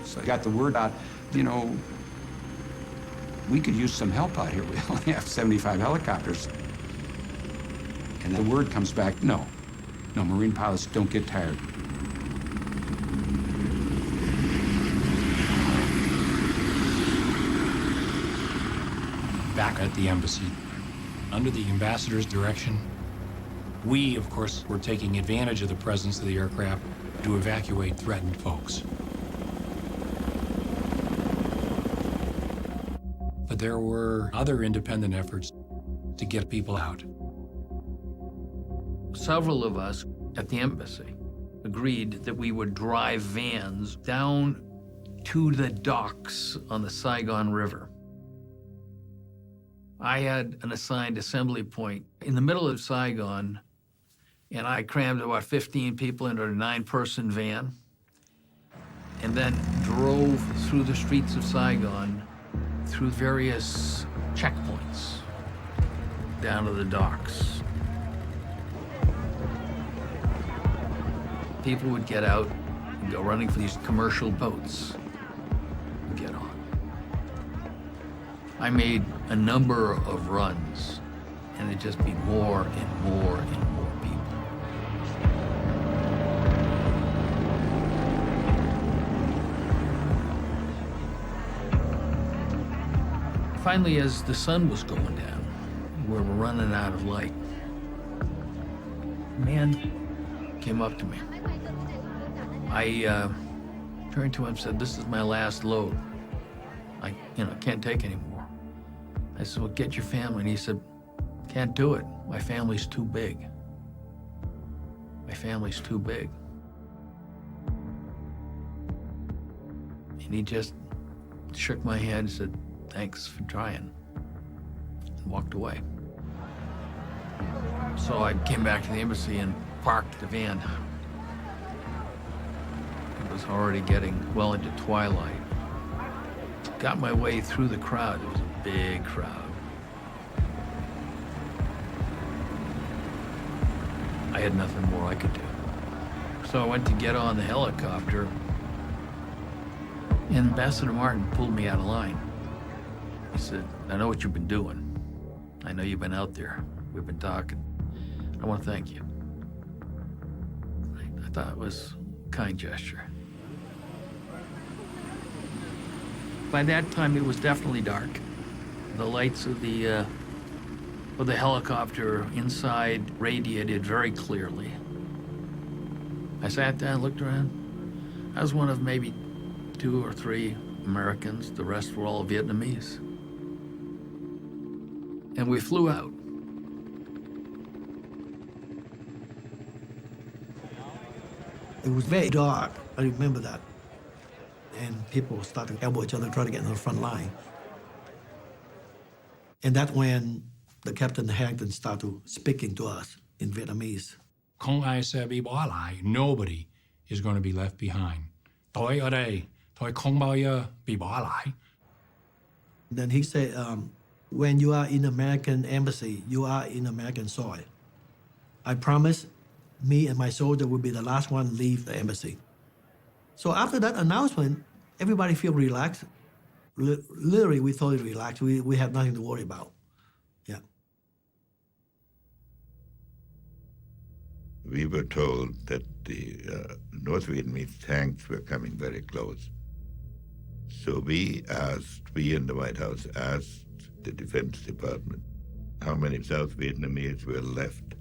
So I got the word out, you know, we could use some help out here. We only have 75 helicopters. And the word comes back, no, Marine pilots don't get tired. Back at the embassy, under the ambassador's direction, we, of course, were taking advantage of the presence of the aircraft to evacuate threatened folks. But there were other independent efforts to get people out. Several of us at the embassy agreed that we would drive vans down to the docks on the Saigon River. I had an assigned assembly point in the middle of Saigon, and I crammed about 15 people into a 9-person van and then drove through the streets of Saigon through various checkpoints down to the docks. People would get out and go running for these commercial boats and get on. I made a number of runs, and it'd just be more and more and more people. Finally, as the sun was going down, we were running out of light, a man came up to me. I turned to him and said, "This is my last load. I can't take any more." I said, "Well, get your family." And he said, "Can't do it. My family's too big. My family's too big." And he just shook my hand and said, "Thanks for trying," and walked away. So I came back to the embassy and parked the van. It was already getting well into twilight. Got my way through the crowd. It was a big crowd. I had nothing more I could do. So I went to get on the helicopter, and Ambassador Martin pulled me out of line. He said, "I know what you've been doing. I know you've been out there. We've been talking. I want to thank you." I thought it was a kind gesture. By that time, it was definitely dark. The lights of the helicopter inside radiated very clearly. I sat down, looked around. I was one of maybe 2 or 3 Americans. The rest were all Vietnamese. And we flew out. It was very dark. I remember that. And people started to elbow each other, try to get in the front line. And that's when the Captain Hampton started speaking to us in Vietnamese. Không ai sẽ bị bỏ lại. Nobody is going to be left behind. Tôi ở đây, tôi không bao giờ bị bỏ lại. Then he said, when you are in American embassy, you are in American soil. I promise me and my soldier will be the last one to leave the embassy. So after that announcement, everybody feel relaxed. Literally, we totally relaxed. We have nothing to worry about. Yeah. We were told that the North Vietnamese tanks were coming very close. So we in the White House asked the Defense Department, how many South Vietnamese were left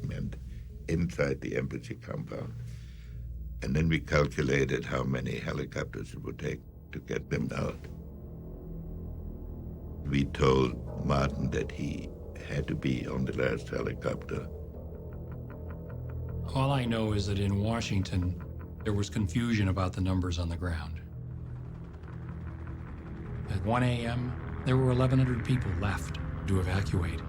meant inside the embassy compound. And then we calculated how many helicopters it would take to get them out. We told Martin that he had to be on the last helicopter. All I know is that in Washington, there was confusion about the numbers on the ground. At 1 a.m., there were 1,100 people left to evacuate.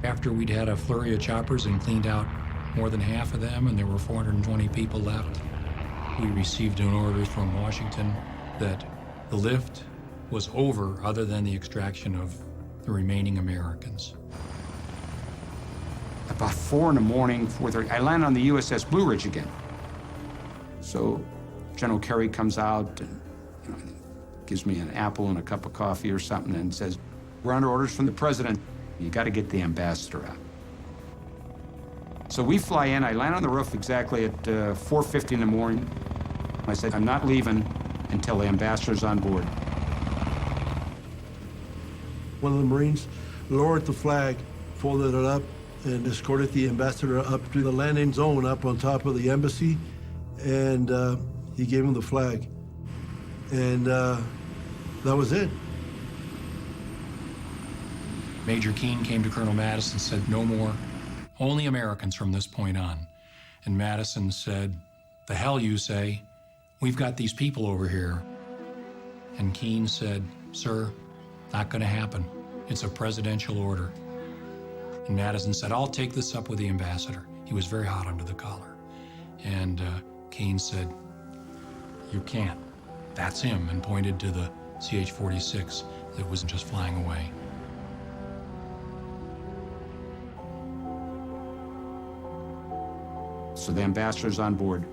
After we'd had a flurry of choppers and cleaned out more than half of them, and there were 420 people left, we received an order from Washington that the lift was over other than the extraction of the remaining Americans. About 4 in the morning, 4:30, I land on the USS Blue Ridge again. So General Kerry comes out and gives me an apple and a cup of coffee or something and says, "We're under orders from the president. You got to get the ambassador out." So we fly in. I land on the roof exactly at 4:50 in the morning. I said, "I'm not leaving until the ambassador's on board." One of the Marines lowered the flag, folded it up, and escorted the ambassador up to the landing zone up on top of the embassy, and he gave him the flag. And that was it. Major Keane came to Colonel Madison and said, "No more, only Americans from this point on." And Madison said, "The hell you say, we've got these people over here." And Keane said, "Sir, not gonna happen. It's a presidential order." And Madison said, "I'll take this up with the ambassador." He was very hot under the collar. And Keane said, "You can't. That's him," and pointed to the CH-46 that was just flying away. So the ambassador's on board.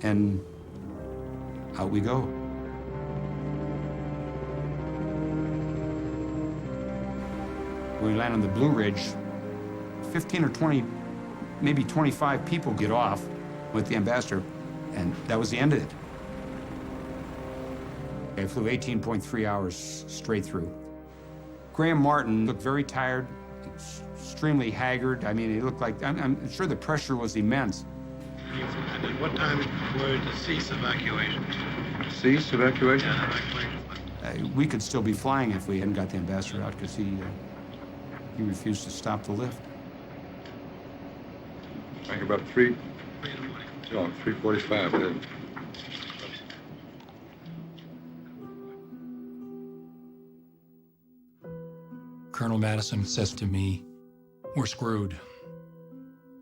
And out we go. When we land on the Blue Ridge, 15 or 20, maybe 25 people get off with the ambassador, and that was the end of it. I flew 18.3 hours straight through. Graham Martin looked very tired, extremely haggard. I mean, he looked like, I'm sure the pressure was immense. And at what time were to cease evacuation? Cease evacuation? Yeah, evacuation. We could still be flying if we hadn't got the ambassador out, because he refused to stop the lift. I think about 3:45 then. Colonel Madison says to me, "We're screwed.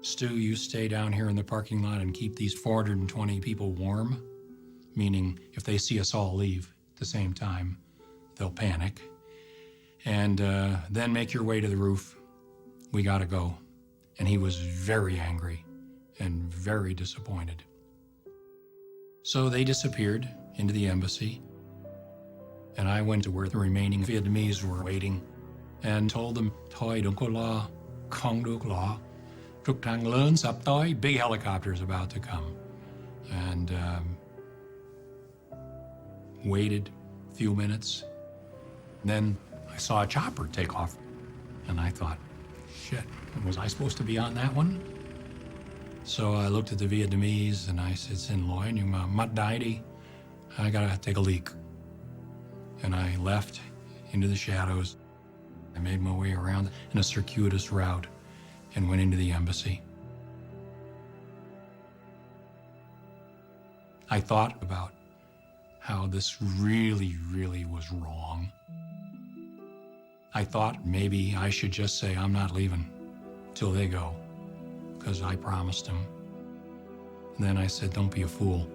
Stu, you stay down here in the parking lot and keep these 420 people warm," meaning if they see us all leave at the same time, they'll panic. "And then make your way to the roof. We gotta go." And he was very angry and very disappointed. So they disappeared into the embassy, and I went to where the remaining Vietnamese were waiting and told them, "Thôi đừng có lo, không được lo. Trực thăng lớn sắp tới, big helicopters about to come." And waited a few minutes. Then I saw a chopper take off, and I thought, shit, was I supposed to be on that one? So I looked at the Vietnamese and I said, "Xin lỗi, nhưng mà mắt đái đi. I gotta take a leak." And I left into the shadows. I made my way around in a circuitous route and went into the embassy. I thought about how this really, really was wrong. I thought maybe I should just say, "I'm not leaving till they go," because I promised them. And then I said, "Don't be a fool.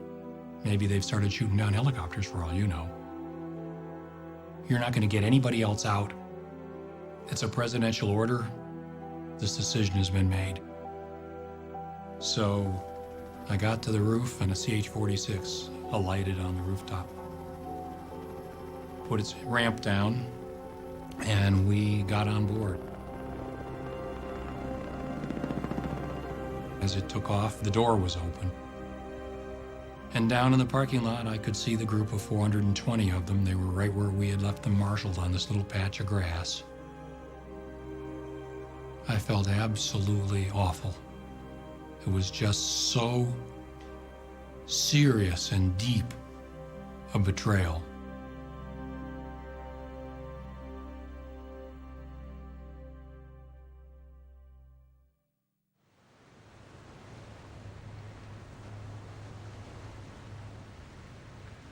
Maybe they've started shooting down helicopters for all you know. You're not going to get anybody else out. It's a presidential order. This decision has been made." So I got to the roof and a CH-46 alighted on the rooftop. Put its ramp down and we got on board. As it took off, the door was open. And down in the parking lot, I could see the group of 420 of them. They were right where we had left them marshaled on this little patch of grass. I felt absolutely awful. It was just so serious and deep a betrayal.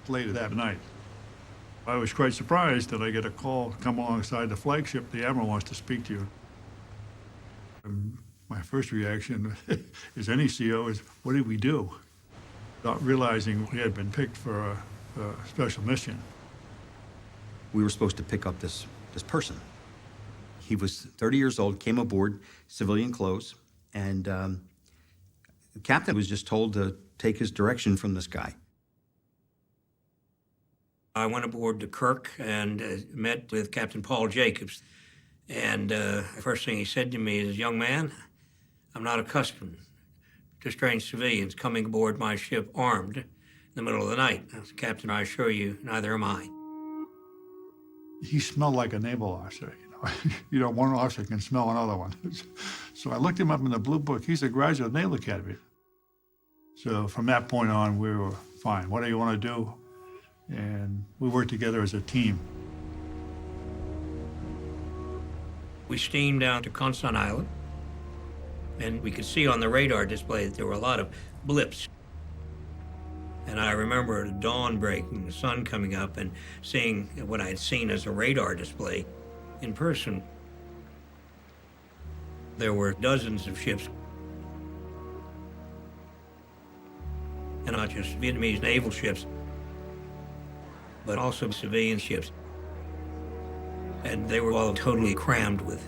Later that night, I was quite surprised that I get a call, come alongside the flagship, the Admiral wants to speak to you. And my first reaction, as any CO, is, what did we do? Not realizing we had been picked for a special mission. We were supposed to pick up this person. He was 30 years old, came aboard, civilian clothes, and the captain was just told to take his direction from this guy. I went aboard the Kirk and met with Captain Paul Jacobs. And the first thing he said to me is, young man, I'm not accustomed to strange civilians coming aboard my ship armed in the middle of the night. I said, Captain, I assure you, neither am I. He smelled like a naval officer. One officer can smell another one. So I looked him up in the Blue Book. He's a graduate of Naval Academy. So from that point on, we were fine. What do you want to do? And we worked together as a team. We steamed down to Constant Island, and we could see on the radar display that there were a lot of blips. And I remember the dawn breaking, the sun coming up, and seeing what I had seen as a radar display in person. There were dozens of ships, and not just Vietnamese naval ships, but also civilian ships. And they were all totally crammed with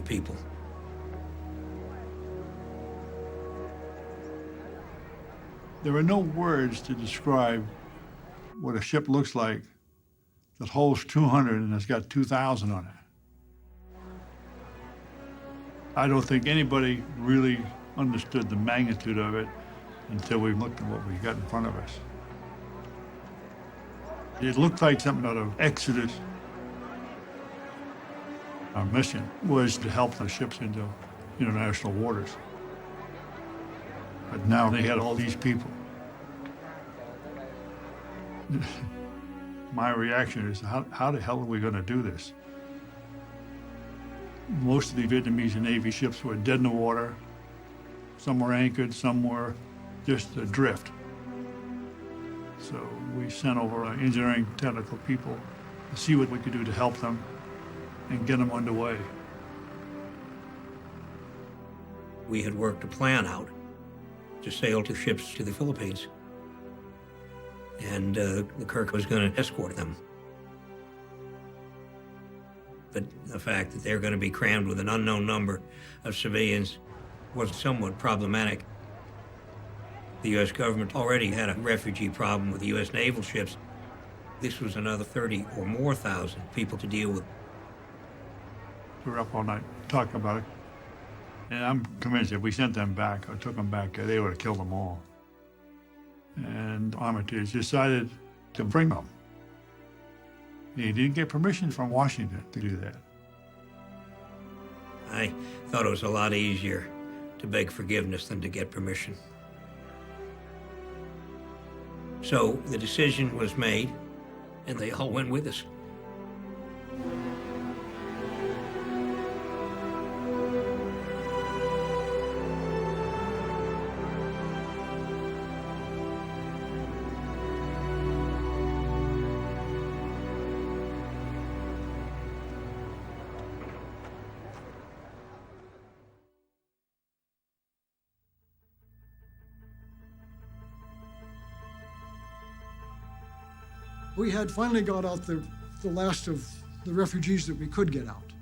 people. There are no words to describe what a ship looks like that holds 200 and has got 2,000 on it. I don't think anybody really understood the magnitude of it until we looked at what we got in front of us. It looked like something out of Exodus. Our mission was to help the ships into international waters. But now they had all these people. My reaction is, how the hell are we going to do this? Most of the Vietnamese Navy ships were dead in the water. Some were anchored, some were just adrift. So we sent over our engineering technical people to see what we could do to help them and get them underway. We had worked a plan out to sail 2 ships to the Philippines. And the Kirk was going to escort them. But the fact that they're going to be crammed with an unknown number of civilians was somewhat problematic. The U.S. government already had a refugee problem with the U.S. naval ships. This was another 30 or more thousand people to deal with. We were up all night talking about it. And I'm convinced if we sent them back or took them back, they would have killed them all. And Armitage decided to bring them. He didn't get permission from Washington to do that. I thought it was a lot easier to beg forgiveness than to get permission. So the decision was made, and they all went with us. We had finally got out the last of the refugees that we could get out.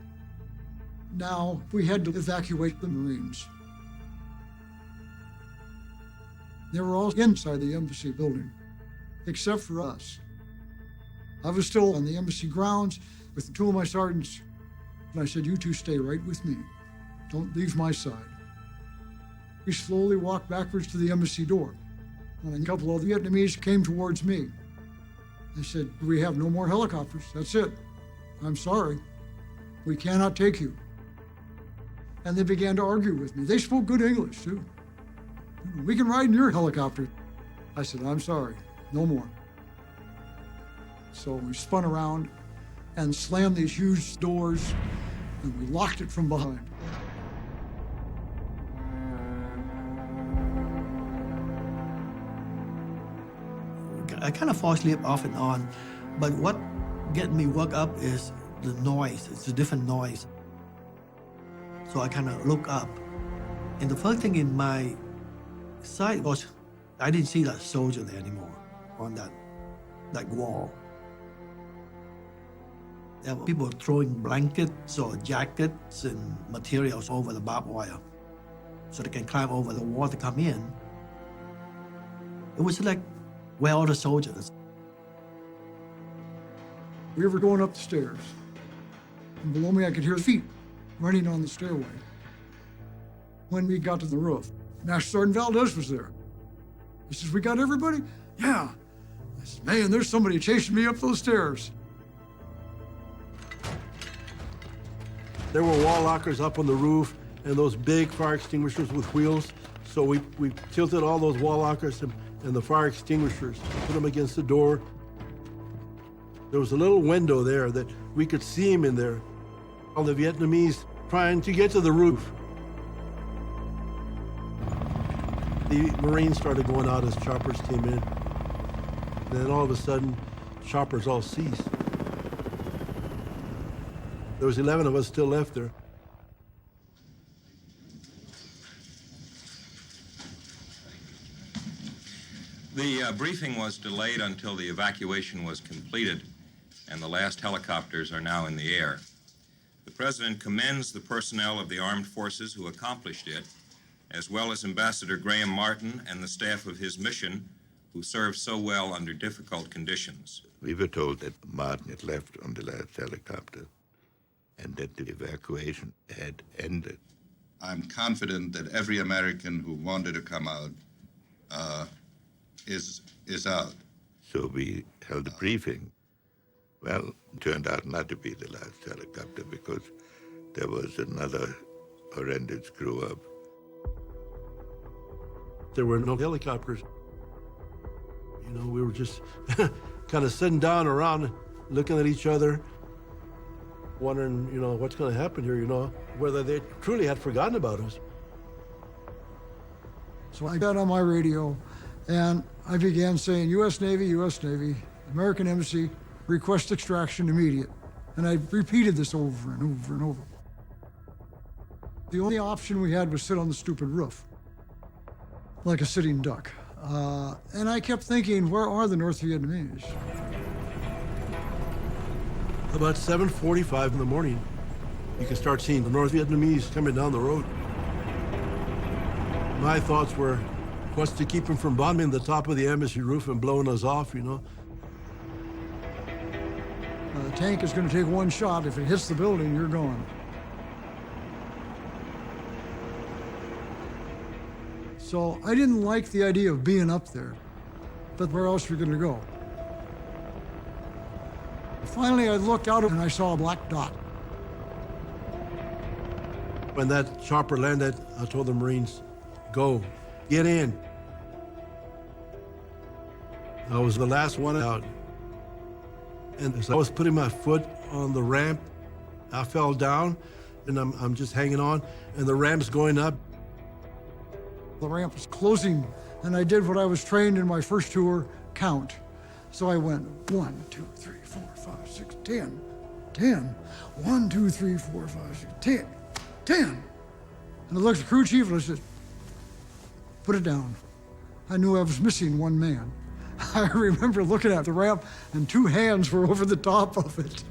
Now we had to evacuate the Marines. They were all inside the embassy building, except for us. I was still on the embassy grounds with 2 of my sergeants, and I said, "You two stay right with me. Don't leave my side." We slowly walked backwards to the embassy door. And a couple of the Vietnamese came towards me. They said, we have no more helicopters. That's it. I'm sorry. We cannot take you. And they began to argue with me. They spoke good English, too. We can ride in your helicopter. I said, I'm sorry, no more. So we spun around and slammed these huge doors, and we locked it from behind. I kind of fall asleep off and on, but what get me woke up is the noise. It's a different noise. So I kind of look up, and the first thing in my sight was I didn't see that soldier there anymore on that wall. There were people throwing blankets or jackets and materials over the barbed wire so they can climb over the wall to come in. It was like, where are all the soldiers? We were going up the stairs, and below me I could hear feet running on the stairway. When we got to the roof, Master Sergeant Valdez was there. He says, we got everybody? Yeah. I said, man, there's somebody chasing me up those stairs. There were wall lockers up on the roof and those big fire extinguishers with wheels. So we tilted all those wall lockers and the fire extinguishers, put them against the door. There was a little window there that we could see him in there. All the Vietnamese trying to get to the roof. The Marines started going out as choppers came in. Then all of a sudden, choppers all ceased. There was 11 of us still left there. The briefing was delayed until the evacuation was completed, and the last helicopters are now in the air. The President commends the personnel of the armed forces who accomplished it, as well as Ambassador Graham Martin and the staff of his mission, who served so well under difficult conditions. We were told that Martin had left on the last helicopter and that the evacuation had ended. I'm confident that every American who wanted to come out is out. So we held a briefing. Well, it turned out not to be the last helicopter because there was another horrendous screw-up. There were no helicopters. You know, we were just kind of sitting down around, looking at each other, wondering, you know, what's going to happen here, you know, whether they truly had forgotten about us. So I got on my radio, and I began saying, U.S. Navy, American Embassy, request extraction immediate. And I repeated this over and over and over. The only option we had was sit on the stupid roof, like a sitting duck. And I kept thinking, where are the North Vietnamese? About 7:45 in the morning, you can start seeing the North Vietnamese coming down the road. My thoughts were, what's to keep them from bombing the top of the embassy roof and blowing us off, you know? The tank is going to take one shot. If it hits the building, you're gone. So I didn't like the idea of being up there, but where else were we going to go? Finally, I looked out and I saw a black dot. When that chopper landed, I told the Marines, go, get in. I was the last one out. And as I was putting my foot on the ramp, I fell down, and I'm just hanging on, and the ramp's going up. The ramp was closing, and I did what I was trained in my first tour, count. So I went 1, 2, 3, 4, 5, 6, 10, 10. 1, 2, 3, 4, 5, 6, 10, 10. And I looked at the crew chief and I said, put it down. I knew I was missing one man. I remember looking at the ramp and 2 hands were over the top of it.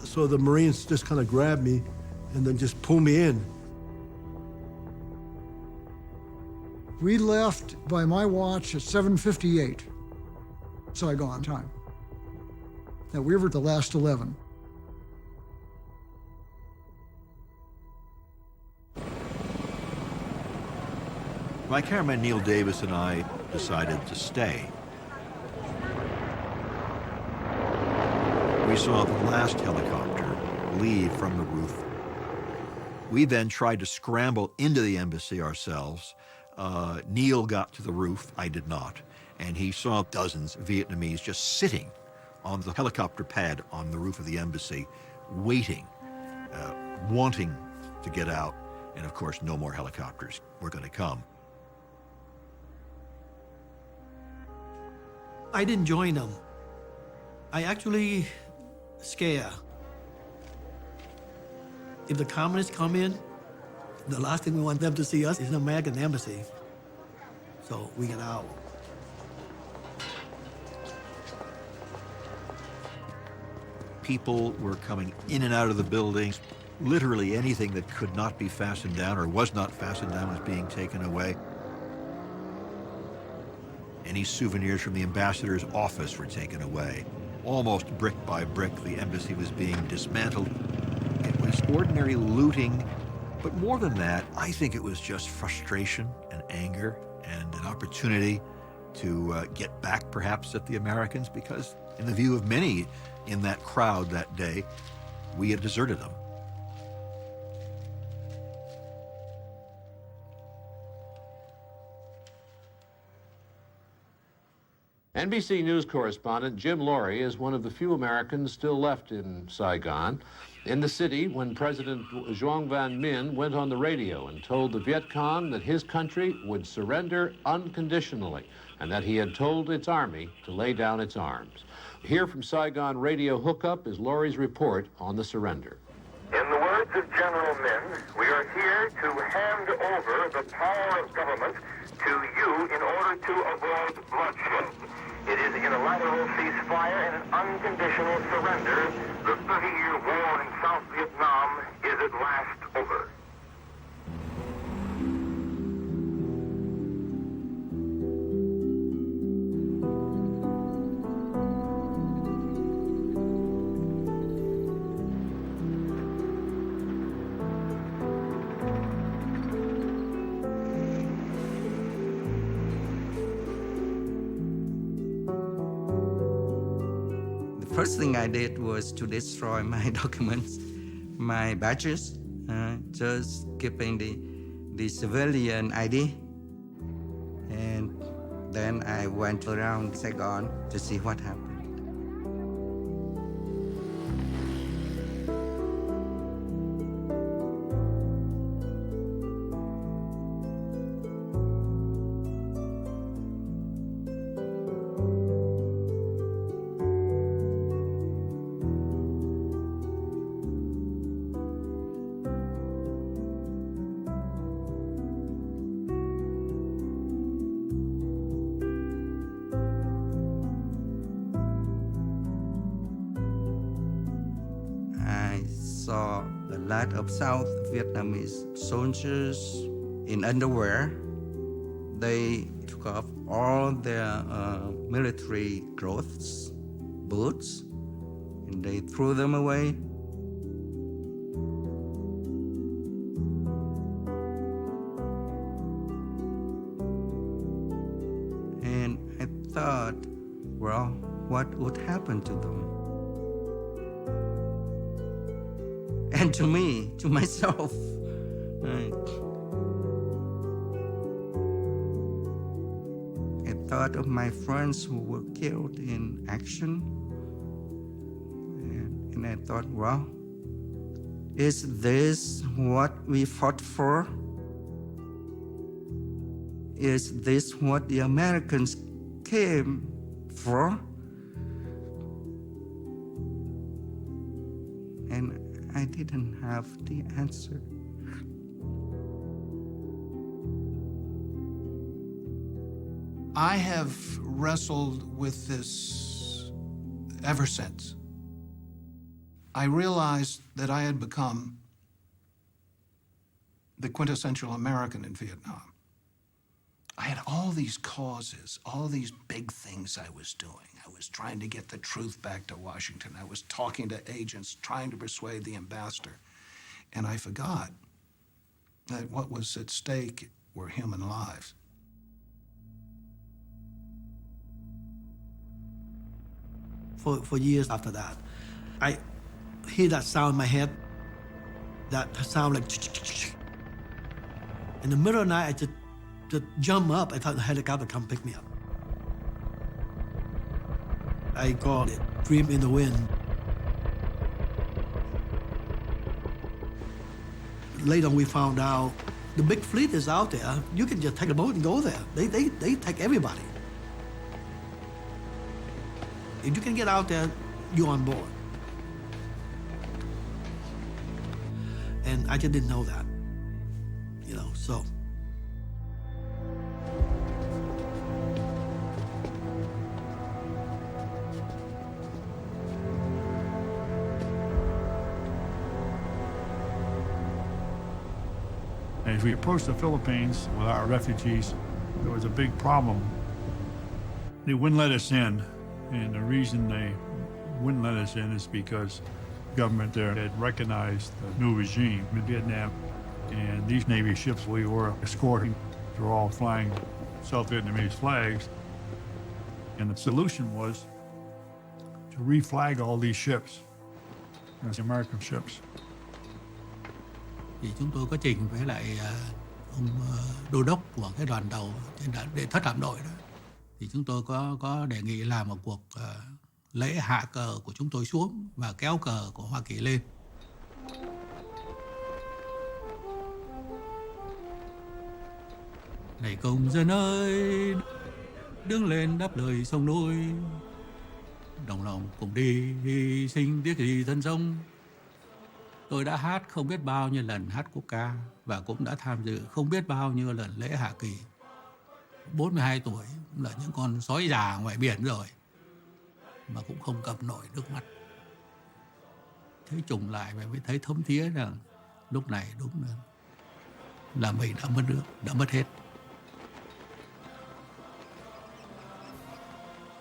So the Marines just kind of grabbed me and then just pulled me in. We left by my watch at 7:58, Saigon time. Now we were the last 11. My cameraman Neil Davis and I decided to stay. We saw the last helicopter leave from the roof. We then tried to scramble into the embassy ourselves. Neil got to the roof, I did not, and he saw dozens of Vietnamese just sitting on the helicopter pad on the roof of the embassy, waiting, wanting to get out, and of course no more helicopters were going to come. I didn't join them. I actually scared. If the communists come in, the last thing we want them to see us is an American embassy. So we get out. People were coming in and out of the buildings. Literally anything that could not be fastened down or was not fastened down was being taken away. Any souvenirs from the ambassador's office were taken away. Almost brick by brick, the embassy was being dismantled. It was ordinary looting, but more than that, I think it was just frustration and anger and an opportunity to get back perhaps at the Americans, because in the view of many in that crowd that day, we had deserted them. NBC News correspondent Jim Laurie is one of the few Americans still left in Saigon, in the city when President Duong Van Minh went on the radio and told the Viet Cong that his country would surrender unconditionally and that he had told its army to lay down its arms. Here from Saigon Radio Hookup is Laurie's report on the surrender. In the words of General Minh, we are here to hand over the power of government to you in order to avoid bloodshed. It is a unilateral ceasefire and an unconditional surrender. The 30-year war in South Vietnam is at last over. First thing I did was to destroy my documents, my badges, just keeping the civilian ID. And then I went around Saigon to see what happened. Saw a lot of South Vietnamese soldiers in underwear. They took off all their military clothes, boots, and they threw them away. And I thought, well, what would happen to them? And to me, to myself. I thought of my friends who were killed in action. And I thought, well, is this what we fought for? Is this what the Americans came for? And I didn't have the answer. I have wrestled with this ever since. I realized that I had become the quintessential American in Vietnam. I had all these causes, all these big things I was doing. I was trying to get the truth back to Washington. I was talking to agents, trying to persuade the ambassador. And I forgot that what was at stake were human lives. for years after that. I hear that sound in my head, that sound like in the middle of the night, I just jump up. I thought the helicopter come pick me up. I called it Dream in the Wind. Later we found out the big fleet is out there. You can just take a boat and go there. They take everybody. If you can get out there, you're on board. And I just didn't know that, so. As we approached the Philippines with our refugees, there was a big problem. They wouldn't let us in, and the reason they wouldn't let us in is because the government there had recognized the new regime in Vietnam, and these Navy ships we were escorting were all flying South Vietnamese flags, and the solution was to reflag all these ships as American ships. Thì chúng tôi có trình với lại ông đô đốc của cái đoàn tàu để thất hạm đội đó, thì chúng tôi có đề nghị làm một cuộc lễ hạ cờ của chúng tôi xuống và kéo cờ của Hoa Kỳ lên. Này công dân ơi, đứng lên đáp lời sông núi, đồng lòng cùng đi hy sinh tiếc gì thân sông. Tôi đã hát không biết bao nhiêu lần hát quốc ca và cũng đã tham dự không biết bao nhiêu lần lễ hạ kỳ. 42 tuổi là những con sói già ngoài biển rồi mà cũng không cầm nổi nước mắt. Thấy trùng lại và mới thấy thấm thía rằng lúc này đúng là mình đã mất nước, đã mất hết.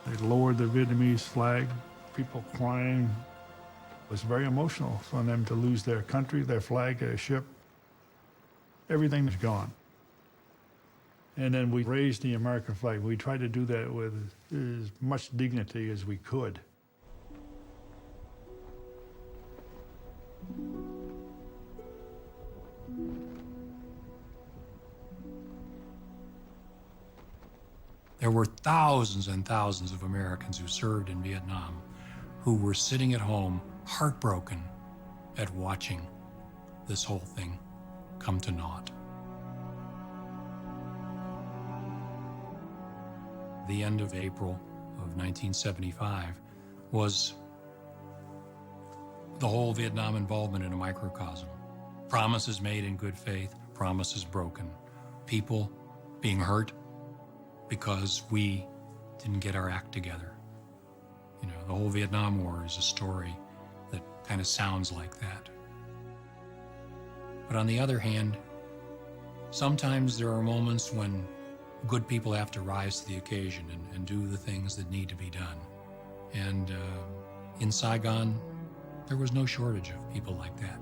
They lowered the Vietnamese flag, people crying. It was very emotional for them to lose their country, their flag, their ship. Everything was gone. And then we raised the American flag. We tried to do that with as much dignity as we could. There were thousands and thousands of Americans who served in Vietnam who were sitting at home heartbroken at watching this whole thing come to naught. The end of April of 1975 was the whole Vietnam involvement in a microcosm. Promises made in good faith, promises broken. People being hurt because we didn't get our act together. You know, the whole Vietnam War is a story that kind of sounds like that. But on the other hand, sometimes there are moments when good people have to rise to the occasion and do the things that need to be done. And in Saigon, there was no shortage of people like that.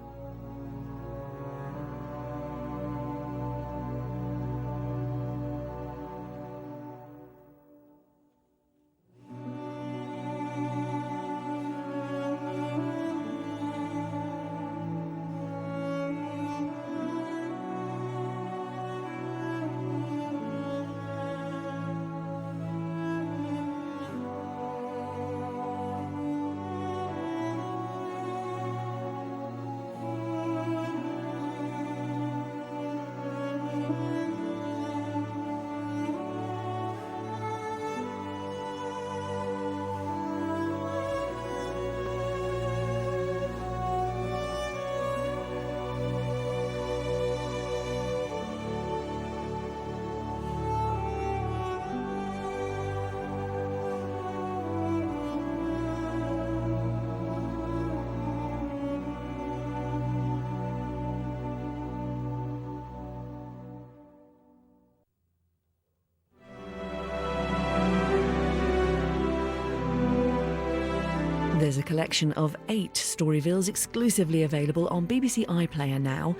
There's a collection of 8 Storyvilles exclusively available on BBC iPlayer now,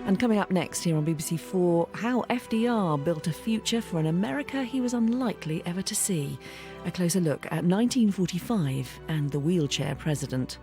And coming up next here on BBC4, how FDR built a future for an America he was unlikely ever to see. A closer look at 1945 and the wheelchair president.